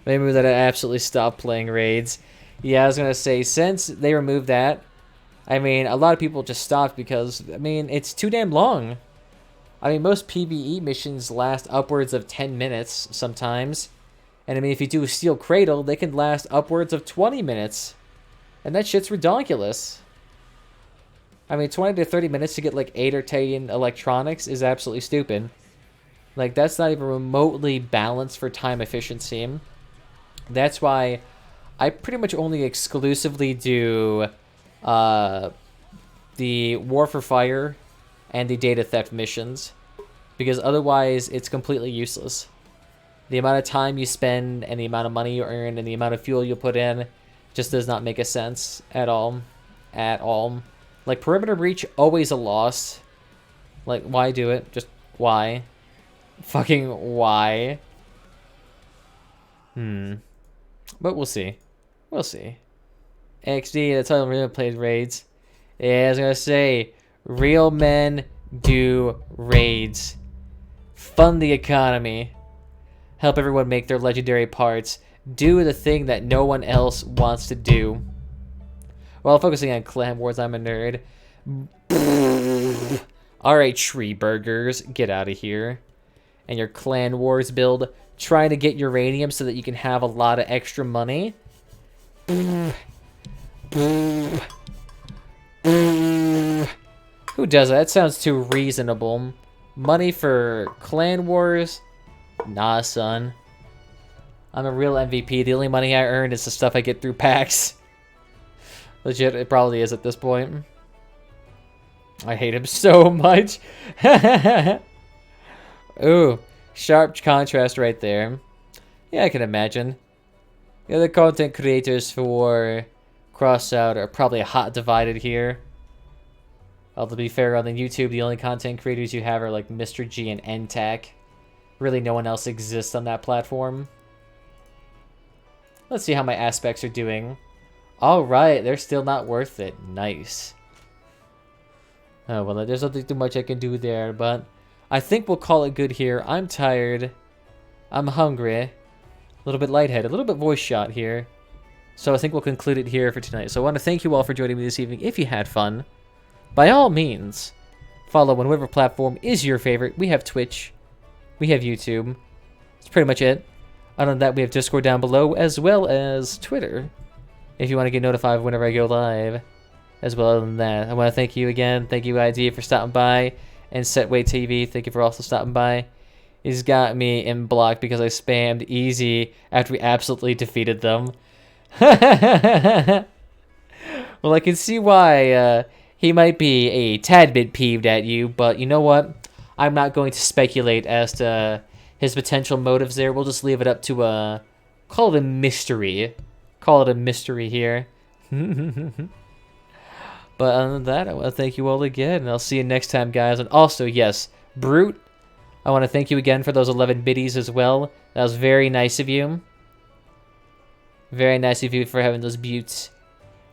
Maybe that I absolutely stopped playing raids. Yeah, I was going to say, since they removed that, I mean, a lot of people just stopped because, I mean, it's too damn long. I mean, most PvE missions last upwards of 10 minutes sometimes. And I mean, if you do a Steel Cradle, they can last upwards of 20 minutes. And that shit's ridiculous. I mean, 20 to 30 minutes to get like 8 or 10 electronics is absolutely stupid. Like, that's not even remotely balanced for time efficiency. That's why I pretty much only exclusively do the War for Fire and the data theft missions, because otherwise it's completely useless. The amount of time you spend and the amount of money you earn and the amount of fuel you put in just does not make a sense at all. At all. Like, Perimeter Breach, always a loss. Like, why do it? Just why? Fucking why? But we'll see. We'll see. XD, that's how I really played raids. Yeah, I was gonna say, real men do raids. Fund the economy. Help everyone make their legendary parts. Do the thing that no one else wants to do. While focusing on clan wars, I'm a nerd. Alright, tree burgers, get out of here. And your clan wars build, trying to get uranium so that you can have a lot of extra money. Who does that? That sounds too reasonable. Money for clan wars? Nah, son. I'm a real MVP. The only money I earn is the stuff I get through packs. Legit, it probably is at this point. I hate him so much. Ooh, sharp contrast right there. Yeah, I can imagine. The other content creators for Crossout are probably hot divided here. Although, to be fair, on the YouTube, the only content creators you have are like Mr. G and NTAC. Really, no one else exists on that platform. Let's see how my aspects are doing. Alright, they're still not worth it. Nice. Oh, well, there's nothing too much I can do there, but I think we'll call it good here. I'm tired. I'm hungry. A little bit lightheaded. A little bit voice shot here. So I think we'll conclude it here for tonight. So I want to thank you all for joining me this evening. If you had fun, by all means, follow on whatever platform is your favorite. We have Twitch. We have YouTube. That's pretty much it. Other than that, we have Discord down below, as well as Twitter, if you want to get notified whenever I go live. as well. Other than that, I want to thank you again. Thank you, ID, for stopping by. And Setway TV, thank you for also stopping by. He's got me in block because I spammed easy after we absolutely defeated them. Well, I can see why he might be a tad bit peeved at you, but you know what? I'm not going to speculate as to his potential motives there. We'll just leave it up to, call it a mystery. Call it a mystery here. But other than that, I want to thank you all again, and I'll see you next time, guys. And also, yes, Brute, I want to thank you again for those 11 biddies as well. That was very nice of you. Very nice of you for having those buttes.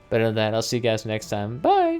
But other than that, I'll see you guys next time. Bye!